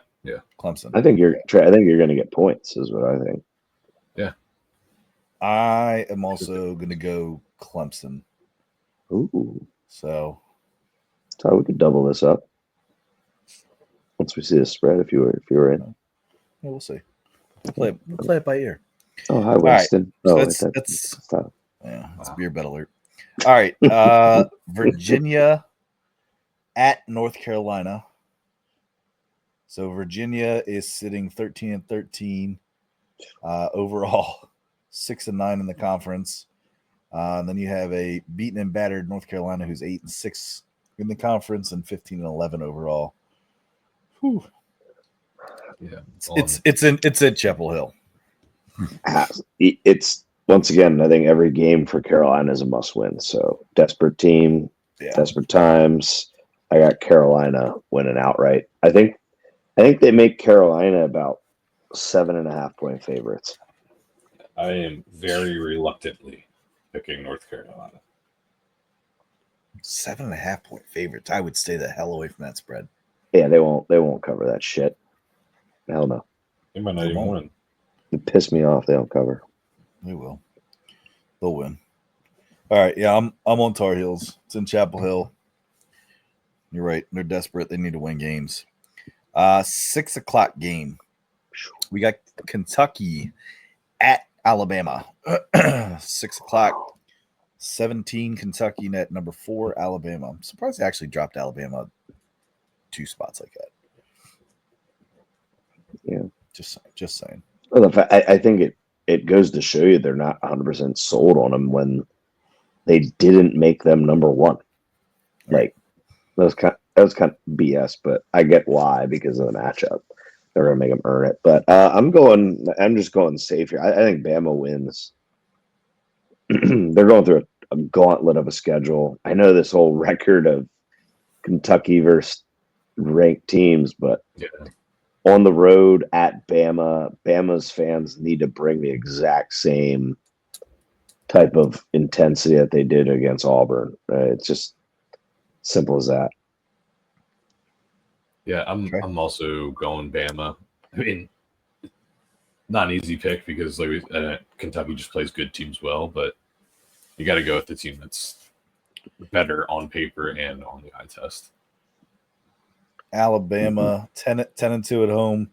S1: Clemson.
S3: I think you're going to get points, is what I think.
S2: Yeah.
S1: I am also going to go Clemson.
S3: Ooh.
S1: So
S3: we could double this up once we see the spread. If you were in,
S1: yeah, we'll see. We'll play it by ear.
S3: Oh, hi, Winston.
S1: Right. So that's beer bet alert. All right, Virginia at North Carolina. So Virginia is sitting 13-13 overall, 6-9 in the conference. And then you have a beaten and battered North Carolina who's 8-6 in the conference and 15-11 overall. Whew.
S2: Yeah,
S3: it's
S1: in Chapel Hill.
S3: It's once again, I think every game for Carolina is a must-win. So desperate team, desperate times. I got Carolina winning outright. I think they make Carolina about 7.5 point favorites.
S2: I am very reluctantly picking North Carolina.
S1: 7.5 point favorites. I would stay the hell away from that spread.
S3: Yeah, they won't cover that shit. Hell no.
S2: They might not even win.
S3: It pissed me off. They don't cover.
S1: They will. They'll win. All right. Yeah, I'm on Tar Heels. It's in Chapel Hill. You're right. They're desperate. They need to win games. 6 o'clock game. We got Kentucky at Alabama. 6 o'clock. 17 Kentucky net number 4 Alabama. I'm surprised they actually dropped Alabama 2 spots like that.
S3: Yeah.
S1: Just saying.
S3: Well, I think it goes to show you they're not 100% sold on them when they didn't make them number 1. Like that was kind of BS, but I get why because of the matchup. They're gonna make them earn it. But I'm just going safe here. I think Bama wins. They're going through a gauntlet of a schedule. I know this whole record of Kentucky versus ranked teams, but on the road at Bama's fans need to bring the exact same type of intensity that they did against Auburn. It's just simple as that.
S2: Yeah, I'm also going Bama. I mean, not an easy pick because Kentucky just plays good teams well, but you got to go with the team that's better on paper and on the eye test.
S1: Alabama 10-2 at home,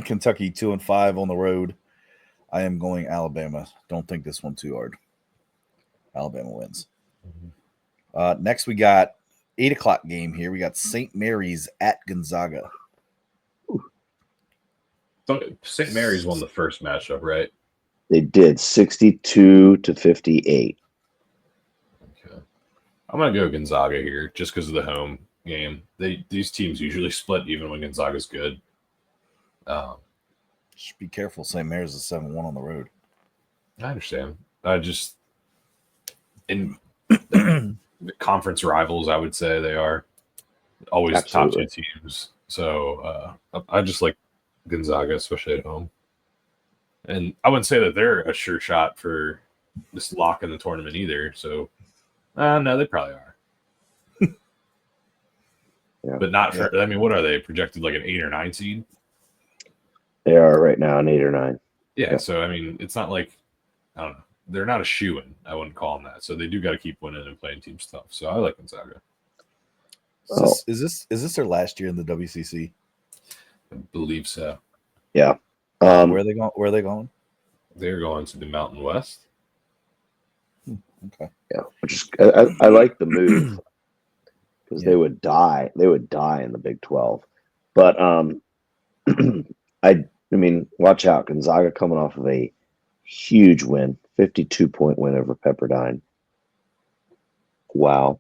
S1: Kentucky 2-5 on the road. I am going Alabama. Don't think this one too hard. Alabama wins. Next, we got 8 o'clock game here. We got St. Mary's at Gonzaga.
S2: St. Mary's won the first matchup, right?
S3: They did 62-58.
S2: Okay, I'm gonna go Gonzaga here just because of the home game. These teams usually split even when Gonzaga's good.
S1: Just be careful. St. Mary's is 7-1 on the road.
S2: I understand. I just in the conference rivals, I would say they are always Absolutely. Top 2 teams. So I just like Gonzaga, especially at home. And I wouldn't say that they're a sure shot for this lock in the tournament either. So no, they probably are. But not for. I mean, what are they projected, like an 8 or 9 seed?
S3: They are right now an 8 or 9.
S2: Yeah. So I mean, it's not like I don't know. They're not a shoo-in. I wouldn't call them that. So they do got to keep winning and playing team stuff. So I like Gonzaga.
S1: Is this their last year in the WCC?
S2: I believe so.
S3: Yeah.
S1: Where are they going? Where are they going?
S2: They're going to the Mountain West.
S1: Okay.
S3: Yeah. Which is I like the move because they would die. They would die in the Big 12. But I mean, watch out. Gonzaga coming off of a huge win, 52-point win over Pepperdine. Wow.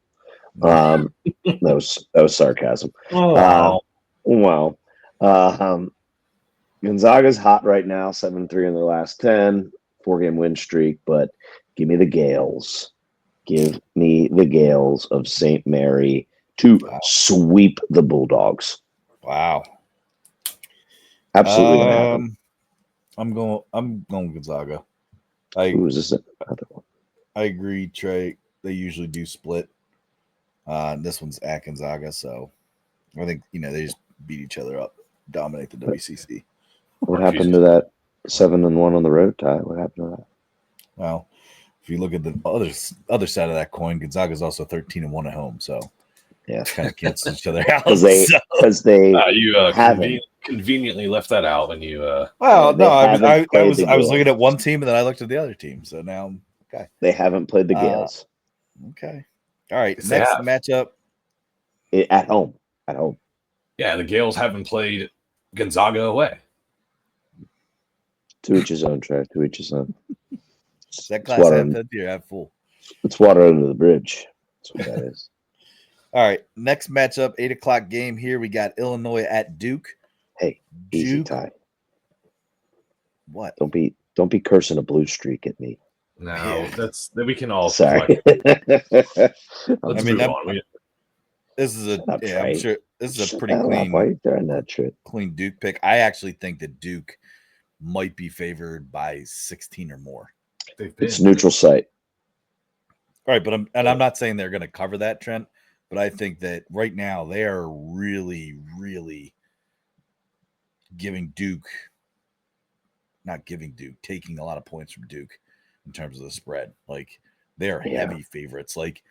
S3: That was sarcasm.
S2: Oh,
S3: wow. Gonzaga's hot right now, 7-3 in their last 10, 4-game win streak, but give me the Gales. Give me the Gales of St. Mary to sweep the Bulldogs.
S1: Wow.
S3: Absolutely gonna happen.
S1: I'm going Gonzaga.
S3: Is this another one?
S1: I agree, Trey. They usually do split. This one's at Gonzaga, so I think they just beat each other up, dominate the WCC.
S3: What happened to that 7-1 on the road, Ty? What happened to that?
S1: Well, if you look at the other side of that coin, Gonzaga's also 13-1 at home, so
S3: yeah,
S1: kind of cancels each other out.
S3: Because they
S2: conveniently left that out when you.
S1: Well, no, I was looking at one team and then I looked at the other team, so now okay.
S3: They haven't played the Gales.
S1: Okay, all right. Next matchup
S3: at home.
S2: Yeah, the Gales haven't played Gonzaga away.
S3: To each his own, Trey. To each his own.
S1: That class half empty or half full?
S3: It's water under the bridge. That's what that is.
S1: All right, next matchup, 8:00 game here. We got Illinois at Duke.
S3: Hey, easy Ty.
S1: What?
S3: Don't be cursing a blue streak at me.
S2: No, that's that we can all.
S3: Sorry.
S2: Let's move on.
S1: This is I'm sure this is a pretty clean.
S3: Why are you throwing that shit?
S1: Clean Duke pick. I actually think that Duke might be favored by 16 or more.
S3: It's neutral site.
S1: All right, but I'm not saying they're going to cover that, Trent. But I think that right now they are really, really taking a lot of points from Duke in terms of the spread. Like they are heavy favorites. Like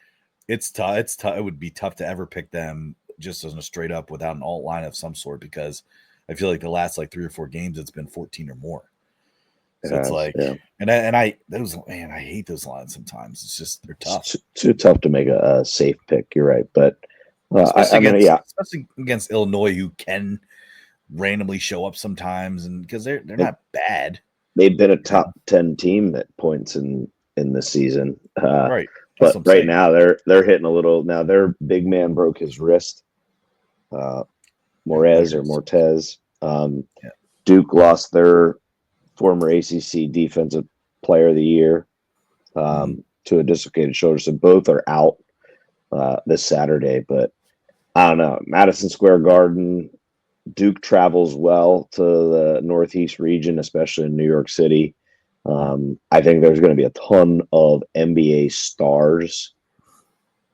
S1: it's tough. It would be tough to ever pick them just as a straight up without an alt line of some sort because I feel like the last 3 or 4 games it's been 14 or more. So it's I hate those lines sometimes. It's just they're tough.
S3: It's too tough to make a safe pick. You're right, but
S1: especially against Illinois, who can randomly show up sometimes, and because they're not bad.
S3: They've been a top 10 team at points in this season,
S1: right?
S3: But right now they're hitting a little. Now their big man broke his wrist. Mortez. Duke lost their former ACC Defensive Player of the Year to a dislocated shoulder. So both are out this Saturday. But I don't know. Madison Square Garden, Duke travels well to the Northeast region, especially in New York City. I think there's going to be a ton of NBA stars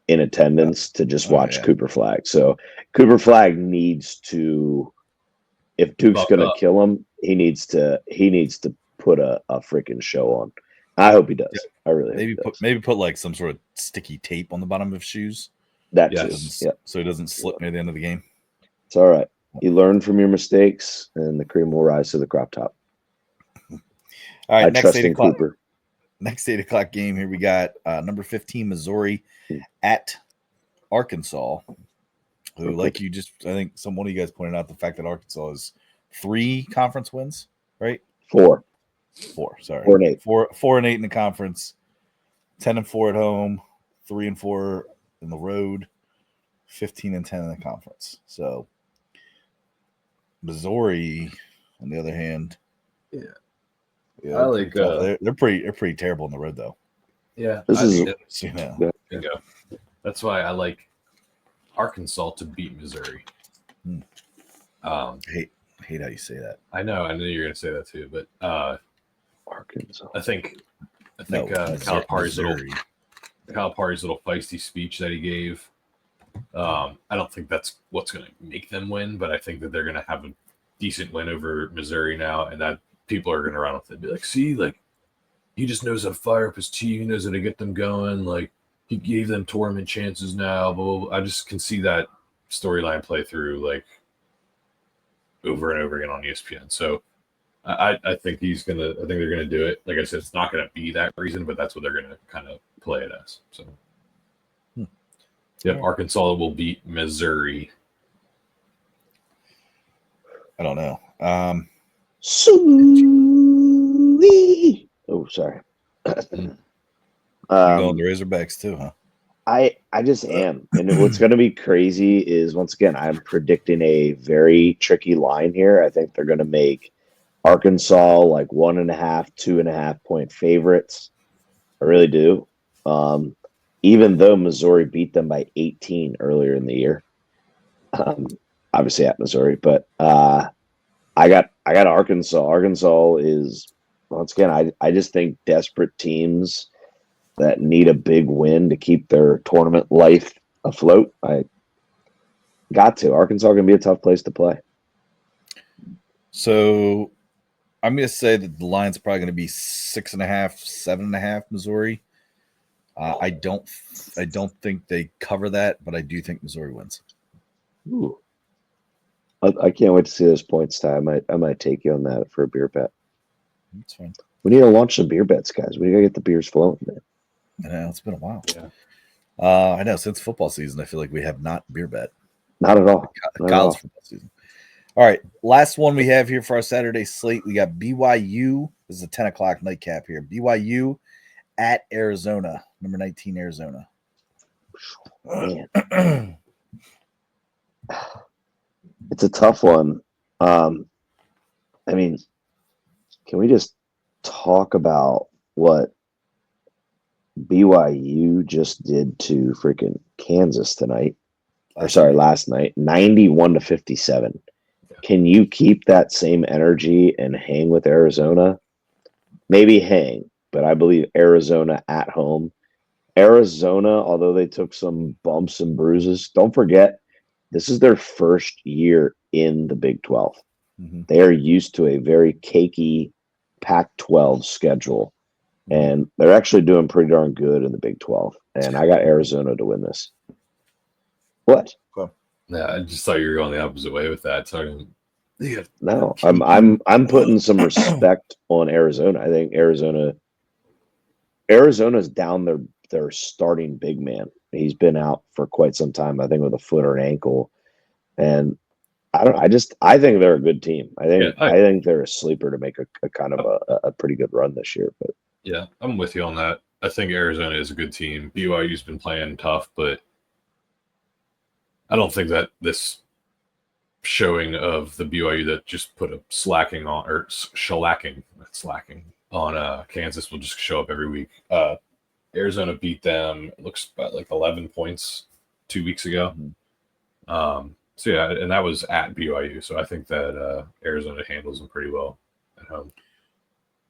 S3: in attendance to just watch Cooper Flag. So Cooper Flag needs to, if Duke's going to kill him, he needs to put a freaking show on. I hope he does. I really
S1: maybe put some sort of sticky tape on the bottom of his shoes. So he doesn't slip near the end of the game.
S3: It's all right. You learn from your mistakes, and the cream will rise to the crop top.
S1: All right, next 8 o'clock.
S3: Cooper.
S1: Next 8 o'clock game here, we got number 15 Missouri at Arkansas. Who, like you just, I think one of you guys pointed out the fact that Arkansas has 3 conference wins, right?
S3: 4.
S1: Sorry,
S3: 4 and 8.
S1: 4 and 8 in the conference, 10-4 at home, 3-4 in the road, 15-10 in the conference. So Missouri, on the other hand,
S2: I like
S1: they're pretty terrible on the road though.
S2: Yeah, that's why I like Arkansas to beat Missouri.
S1: I hate how you say that.
S2: I know you're going to say that too, but
S3: Arkansas.
S2: I think Calipari's little feisty speech that he gave. I don't think that's what's going to make them win, but I think that they're going to have a decent win over Missouri now, and that people are going to run with it and be like, see, like he just knows how to fire up his team, he knows how to get them going, like he gave them tournament chances now. But I just can see that storyline play through like over and over again on ESPN. So I think they're gonna do it. Like I said, it's not gonna be that reason, but that's what they're gonna kind of play it as. So Arkansas will beat Missouri.
S1: I don't know.
S3: Oh, sorry.
S1: You going the Razorbacks too, huh?
S3: I just am. And what's going to be crazy is, once again, I'm predicting a very tricky line here. I think they're going to make Arkansas like 1.5, 2.5 point favorites. I really do. even though Missouri beat them by 18 earlier in the year, obviously at Missouri, but I got Arkansas. Arkansas is, once again, I just think desperate teams that need a big win to keep their tournament life afloat. Arkansas going to be a tough place to play.
S1: So I'm going to say that the line's probably going to be 6.5, 7.5 Missouri. I don't think they cover that, but I do think Missouri wins.
S3: Ooh. I can't wait to see those points, Ty. I might take you on that for a beer bet.
S1: That's fine.
S3: We need to launch some beer bets, guys. We got to get the beers flowing, man.
S1: I know, it's been a while.
S2: Yeah.
S1: I know, since football season, I feel like we have not beer bet.
S3: Not at all.
S1: College football season. All right, last one we have here for our Saturday slate. We got BYU. This is a 10 o'clock nightcap here. BYU at Arizona, number 19 Arizona.
S3: Man. It's a tough one. I mean, can we just talk about what BYU just did to freaking Kansas tonight? Last night, 91-57. Can you keep that same energy and hang with Arizona? Maybe hang, but I believe Arizona at home. Arizona, although they took some bumps and bruises, don't forget, this is their first year in the Big 12.
S1: Mm-hmm.
S3: They are used to a very cakey Pac-12 schedule, and they're actually doing pretty darn good in the Big 12. And I got Arizona to win this. What?
S2: Yeah, I just thought you were going the opposite way with that. So
S3: no, I'm putting some respect on Arizona. I think Arizona's down their starting big man. He's been out for quite some time, I think, with a foot or an ankle. And I think they're a good team. I think they're a sleeper to make a kind of a pretty good run this year. But
S2: yeah, I'm with you on that. I think Arizona is a good team. BYU's been playing tough, but I don't think that this showing of the BYU that just put a shellacking on Kansas will just show up every week. Arizona beat them, it looks about like 11 points 2 weeks ago.
S1: Mm-hmm.
S2: So yeah, and that was at BYU. So I think that Arizona handles them pretty well at home.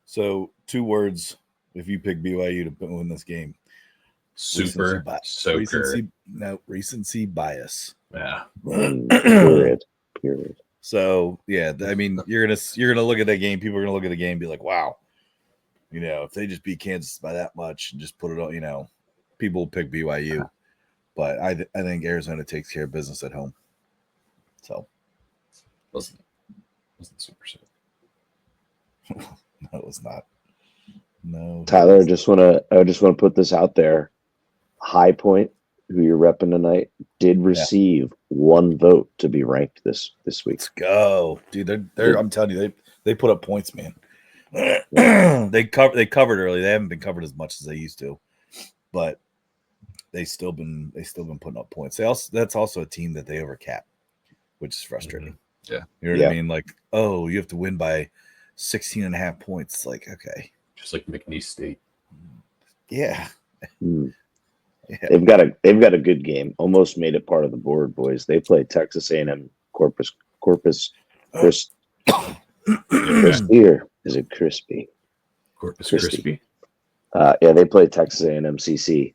S1: So 2 words, if you pick BYU to win this game.
S2: Super soaker.
S1: Recency bias.
S2: Yeah.
S3: Period.
S1: So yeah, I mean, you're gonna look at that game. People are gonna look at the game and be like, wow, if they just beat Kansas by that much and just put it on, people will pick BYU. But I think Arizona takes care of business at home. So
S2: wasn't super soaker.
S1: No, it was not. No,
S3: Tyler, I just want to put this out there. High Point, who you're repping tonight, did receive 1 vote to be ranked this week.
S1: Let's go, dude. They're I'm telling you, they put up points, man. They covered early. They haven't been covered as much as they used to, but they still been putting up points. That's also a team that they overcap, which is frustrating.
S2: Mm-hmm. Yeah,
S1: you know what I mean. Like, oh, you have to win by 16.5 points. It's like, okay,
S2: just like McNeese State.
S1: Yeah.
S3: Yeah. They've got a good game. Almost made it part of the board, boys. They play Texas A&M Corpus Christi. Crispy, or is it crispy?
S2: Corpus Christi.
S3: Yeah, they play Texas A&M CC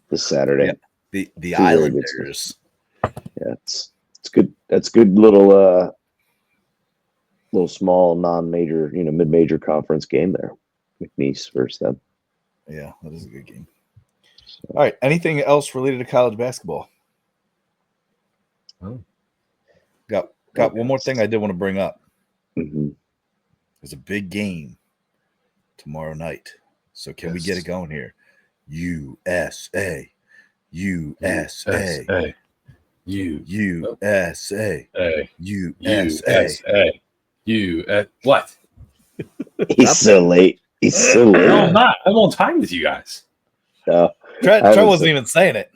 S3: this Saturday.
S1: Yeah. The Islanders.
S3: Yeah, it's good. That's good little small non-major, mid-major conference game there. McNeese versus them.
S1: Yeah, that is a good game. All right. Anything else related to college basketball?
S2: Oh.
S1: Got one more thing I did want to bring up.
S3: Mm-hmm.
S1: There's a big game tomorrow night. So can we get it going here? USA.
S2: What?
S3: He's so late.
S2: No, I'm not. I'm on time with you guys.
S3: No,
S1: Trent wasn't even saying it.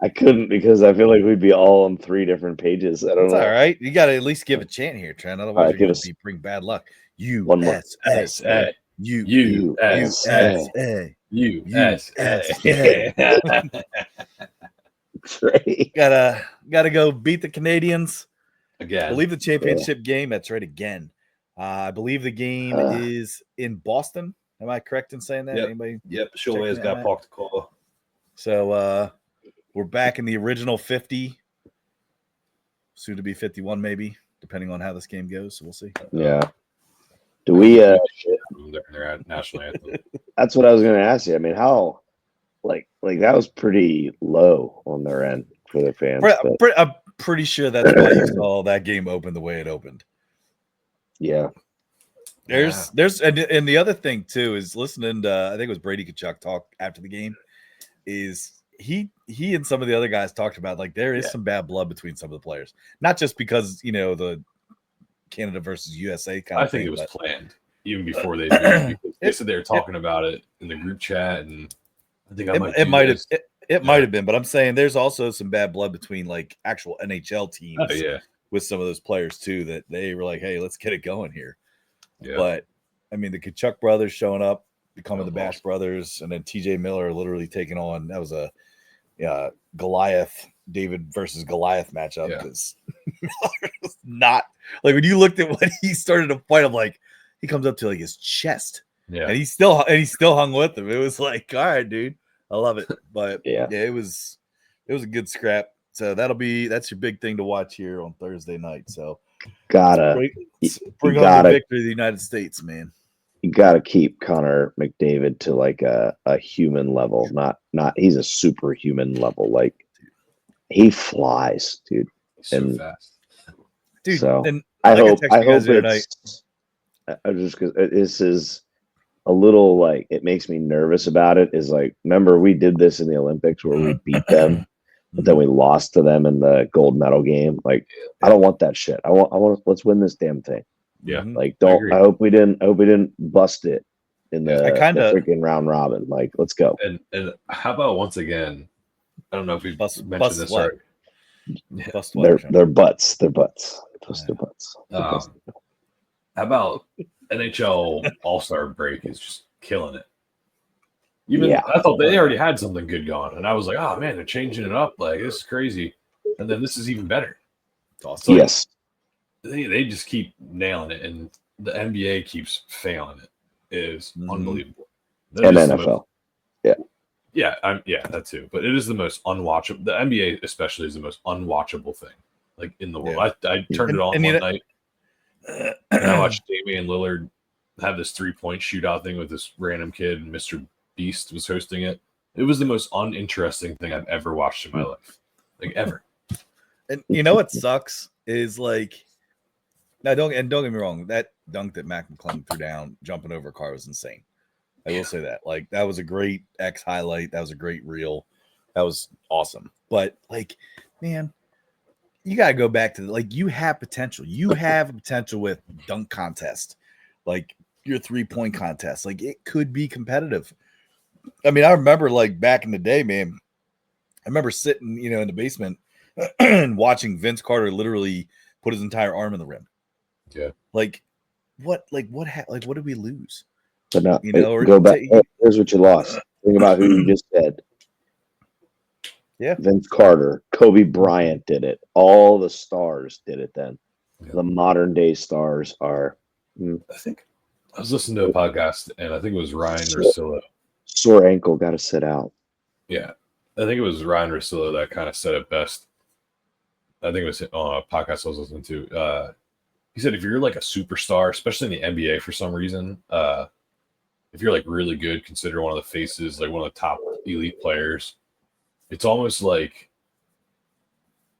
S3: I couldn't because I feel like we'd be all on 3 different pages. I don't know.
S1: All right. You got to at least give a chant here, Trent. Otherwise, you're going to bring bad luck. USA. USA.
S2: USA.
S1: Gotta go beat the Canadians
S2: Again.
S1: I believe the championship game. That's right. Again, I believe the game is in Boston. Am I correct in saying that?
S2: Yep.
S1: Anybody?
S2: Yep. Sure has got parked the car.
S1: So we're back in the original 50, soon to be 51, maybe, depending on how this game goes. So we'll see.
S3: Yeah. Do we?
S2: Their national anthem.
S3: That's what I was going to ask you. I mean, how? Like that was pretty low on their end for their fans.
S1: I'm pretty sure that's why you saw that game open the way it opened.
S3: Yeah.
S1: There's and the other thing too is listening to I think it was Brady Kachuk talk after the game is he and some of the other guys talked about like there is some bad blood between some of the players, not just because the Canada versus USA kind of
S2: thing. I think it was planned even before they moved because they said they were talking about it in the group chat, and I think it
S1: might have been, but I'm saying there's also some bad blood between like actual NHL teams with some of those players too that they were like, hey, let's get it going here. Yeah. But I mean, the Kachuk brothers showing up, becoming the Bash brothers, and then TJ Miller literally taking on that was a Goliath, David versus Goliath matchup because not like when you looked at when he started to fight, I'm like, he comes up to like his chest. Yeah. And he still hung with him. It was like, all right, dude. I love it. But it was a good scrap. So that's your big thing to watch here on Thursday night. So bring home the victory of the United States, man.
S3: You gotta keep Connor McDavid to like a human level, not he's a superhuman level. Like he flies, dude.
S2: He's so fast.
S3: Dude, so I hope it's just because this is a little like it makes me nervous about it is like remember we did this in the Olympics where we beat them but then we lost to them in the gold medal game. Like I don't want that shit. I want let's win this damn thing.
S2: Yeah.
S3: Like I hope we didn't bust it in the freaking round robin. Like let's go.
S2: And how about once again, I don't know if we've mentioned this already.
S3: Their butts. Their butts. Their butts.
S2: How about NHL All-Star break is just killing it. I thought they already had something good going, and I was like, "Oh man, they're changing it up. Like this is crazy." And then this is even better.
S3: Awesome. Yes,
S2: they just keep nailing it, and the NBA keeps failing it. It is unbelievable.
S3: And NFL,
S2: that too. But it is the most unwatchable. The NBA especially is the most unwatchable thing like in the world. I turned it on one night. And I watched Damian Lillard have this 3-point shootout thing with this random kid, and Mr. Beast was hosting it. It was the most uninteresting thing I've ever watched in my life, like ever.
S1: And you know what sucks is like, now don't get me wrong, that dunk that Mac McClung threw down, jumping over a car was insane. I will say that. Like that was a great X highlight. That was a great reel. That was awesome. But like, man. You got to go back to like you have potential. You have potential with dunk contest, like your 3-point contest. Like it could be competitive. I mean, I remember like back in the day, man. I remember sitting, in the basement and watching Vince Carter literally put his entire arm in the rim.
S2: Yeah.
S1: What did we lose?
S3: But no, go back. Here's what you lost. Think about who you just said.
S1: Yeah,
S3: Vince Carter, Kobe Bryant did it. All the stars did it then. Yeah. The modern day stars are.
S2: I think I was listening to a podcast, and I think it was Ryan Russillo.
S3: Sore ankle, got to sit out.
S2: Yeah, I think it was Ryan Russillo that kind of said it best. I think it was on a podcast I was listening to. He said if you're like a superstar, especially in the NBA for some reason, if you're like really good, considered one of the faces, like one of the top elite players. It's almost like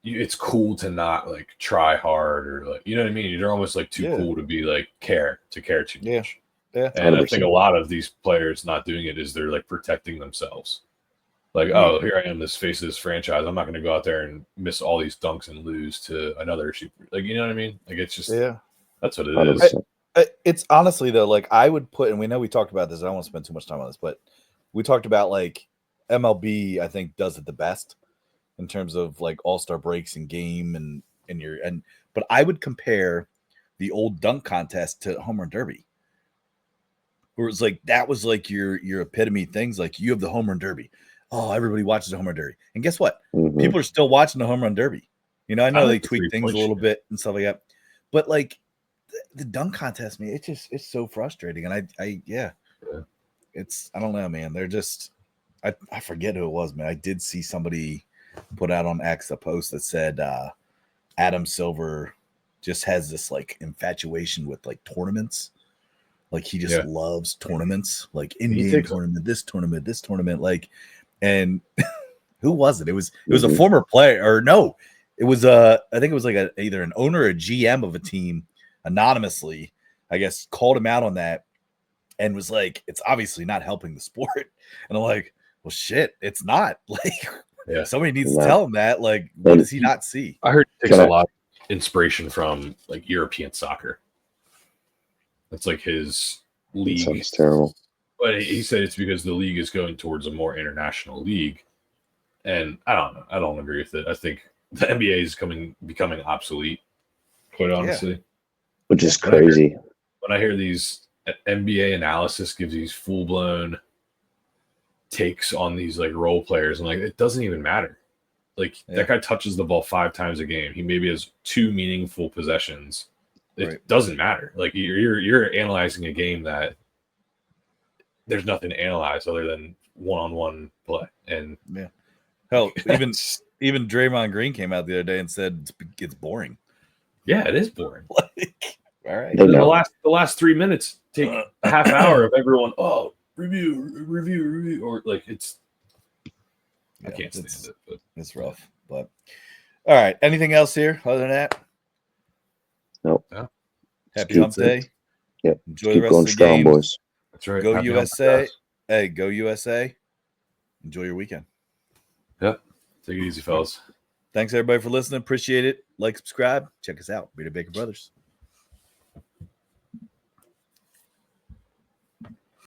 S2: it's cool to not like try hard or like, you know what I mean? You're almost like too cool to be like care too much.
S1: Yeah.
S2: And 100%. I think a lot of these players not doing it is they're like protecting themselves. Like, oh, here I am, this face of this franchise. I'm not going to go out there and miss all these dunks and lose to another super. Like, you know what I mean? Like, it's just, that's what it 100%.
S1: is. It's honestly though, like I would put, and we know we talked about this. I don't want to spend too much time on this, but we talked about like, MLB, I think, does it the best in terms of like all-star breaks and game but I would compare the old dunk contest to home run derby. where it's like that was like your epitome things. Like you have the home run derby. Oh, everybody watches the home run derby, and guess what?
S3: Mhm.
S1: People are still watching the home run derby. You know, I know
S2: like
S1: they tweak things a little bit and stuff like that, but like the dunk contest, man, it's so frustrating. And I don't know, man. They're just I forget who it was, man. I did see somebody put out on X a post that said Adam Silver just has this like infatuation with like tournaments. Like he just loves tournaments, like in-game tournament, this tournament, like, and who was it? It was a former player, or no, it was I think it was like either an owner or a GM of a team anonymously, I guess, called him out on that and was like, it's obviously not helping the sport. And I'm like, well, shit, it's not. Like, somebody needs to tell him that. Like, what does he not see?
S2: I heard it takes a lot of inspiration from like European soccer. That's like his league.
S3: That sounds terrible.
S2: But he said it's because the league is going towards a more international league. And I don't know. I don't agree with it. I think the NBA is becoming obsolete, quite honestly.
S3: Which is crazy.
S2: When I hear these NBA analysis gives these full-blown takes on these like role players, I'm like, it doesn't even matter. Like that guy touches the ball 5 times a game. He maybe has 2 meaningful possessions. It doesn't matter. Like you're analyzing a game that there's nothing to analyze other than one-on-one play. And
S1: hell, even Draymond Green came out the other day and said it's boring.
S2: Yeah, it is boring.
S1: Like, all right.
S2: The last 3 minutes take a half hour of everyone. Oh, review, or like it's. I can't stand it. But
S1: it's rough. But all right. Anything else here other than that?
S3: Nope.
S2: Yeah.
S1: Happy hump day.
S3: Yep.
S1: Enjoy the rest of the
S3: strong,
S1: games.
S3: boys.
S2: That's right.
S1: Go
S2: Happy
S1: USA. Hey, go USA. Enjoy your weekend.
S2: Yep. Take it easy, fellas.
S1: Thanks everybody for listening. Appreciate it. Like, subscribe. Check us out. Be the Baker Brothers.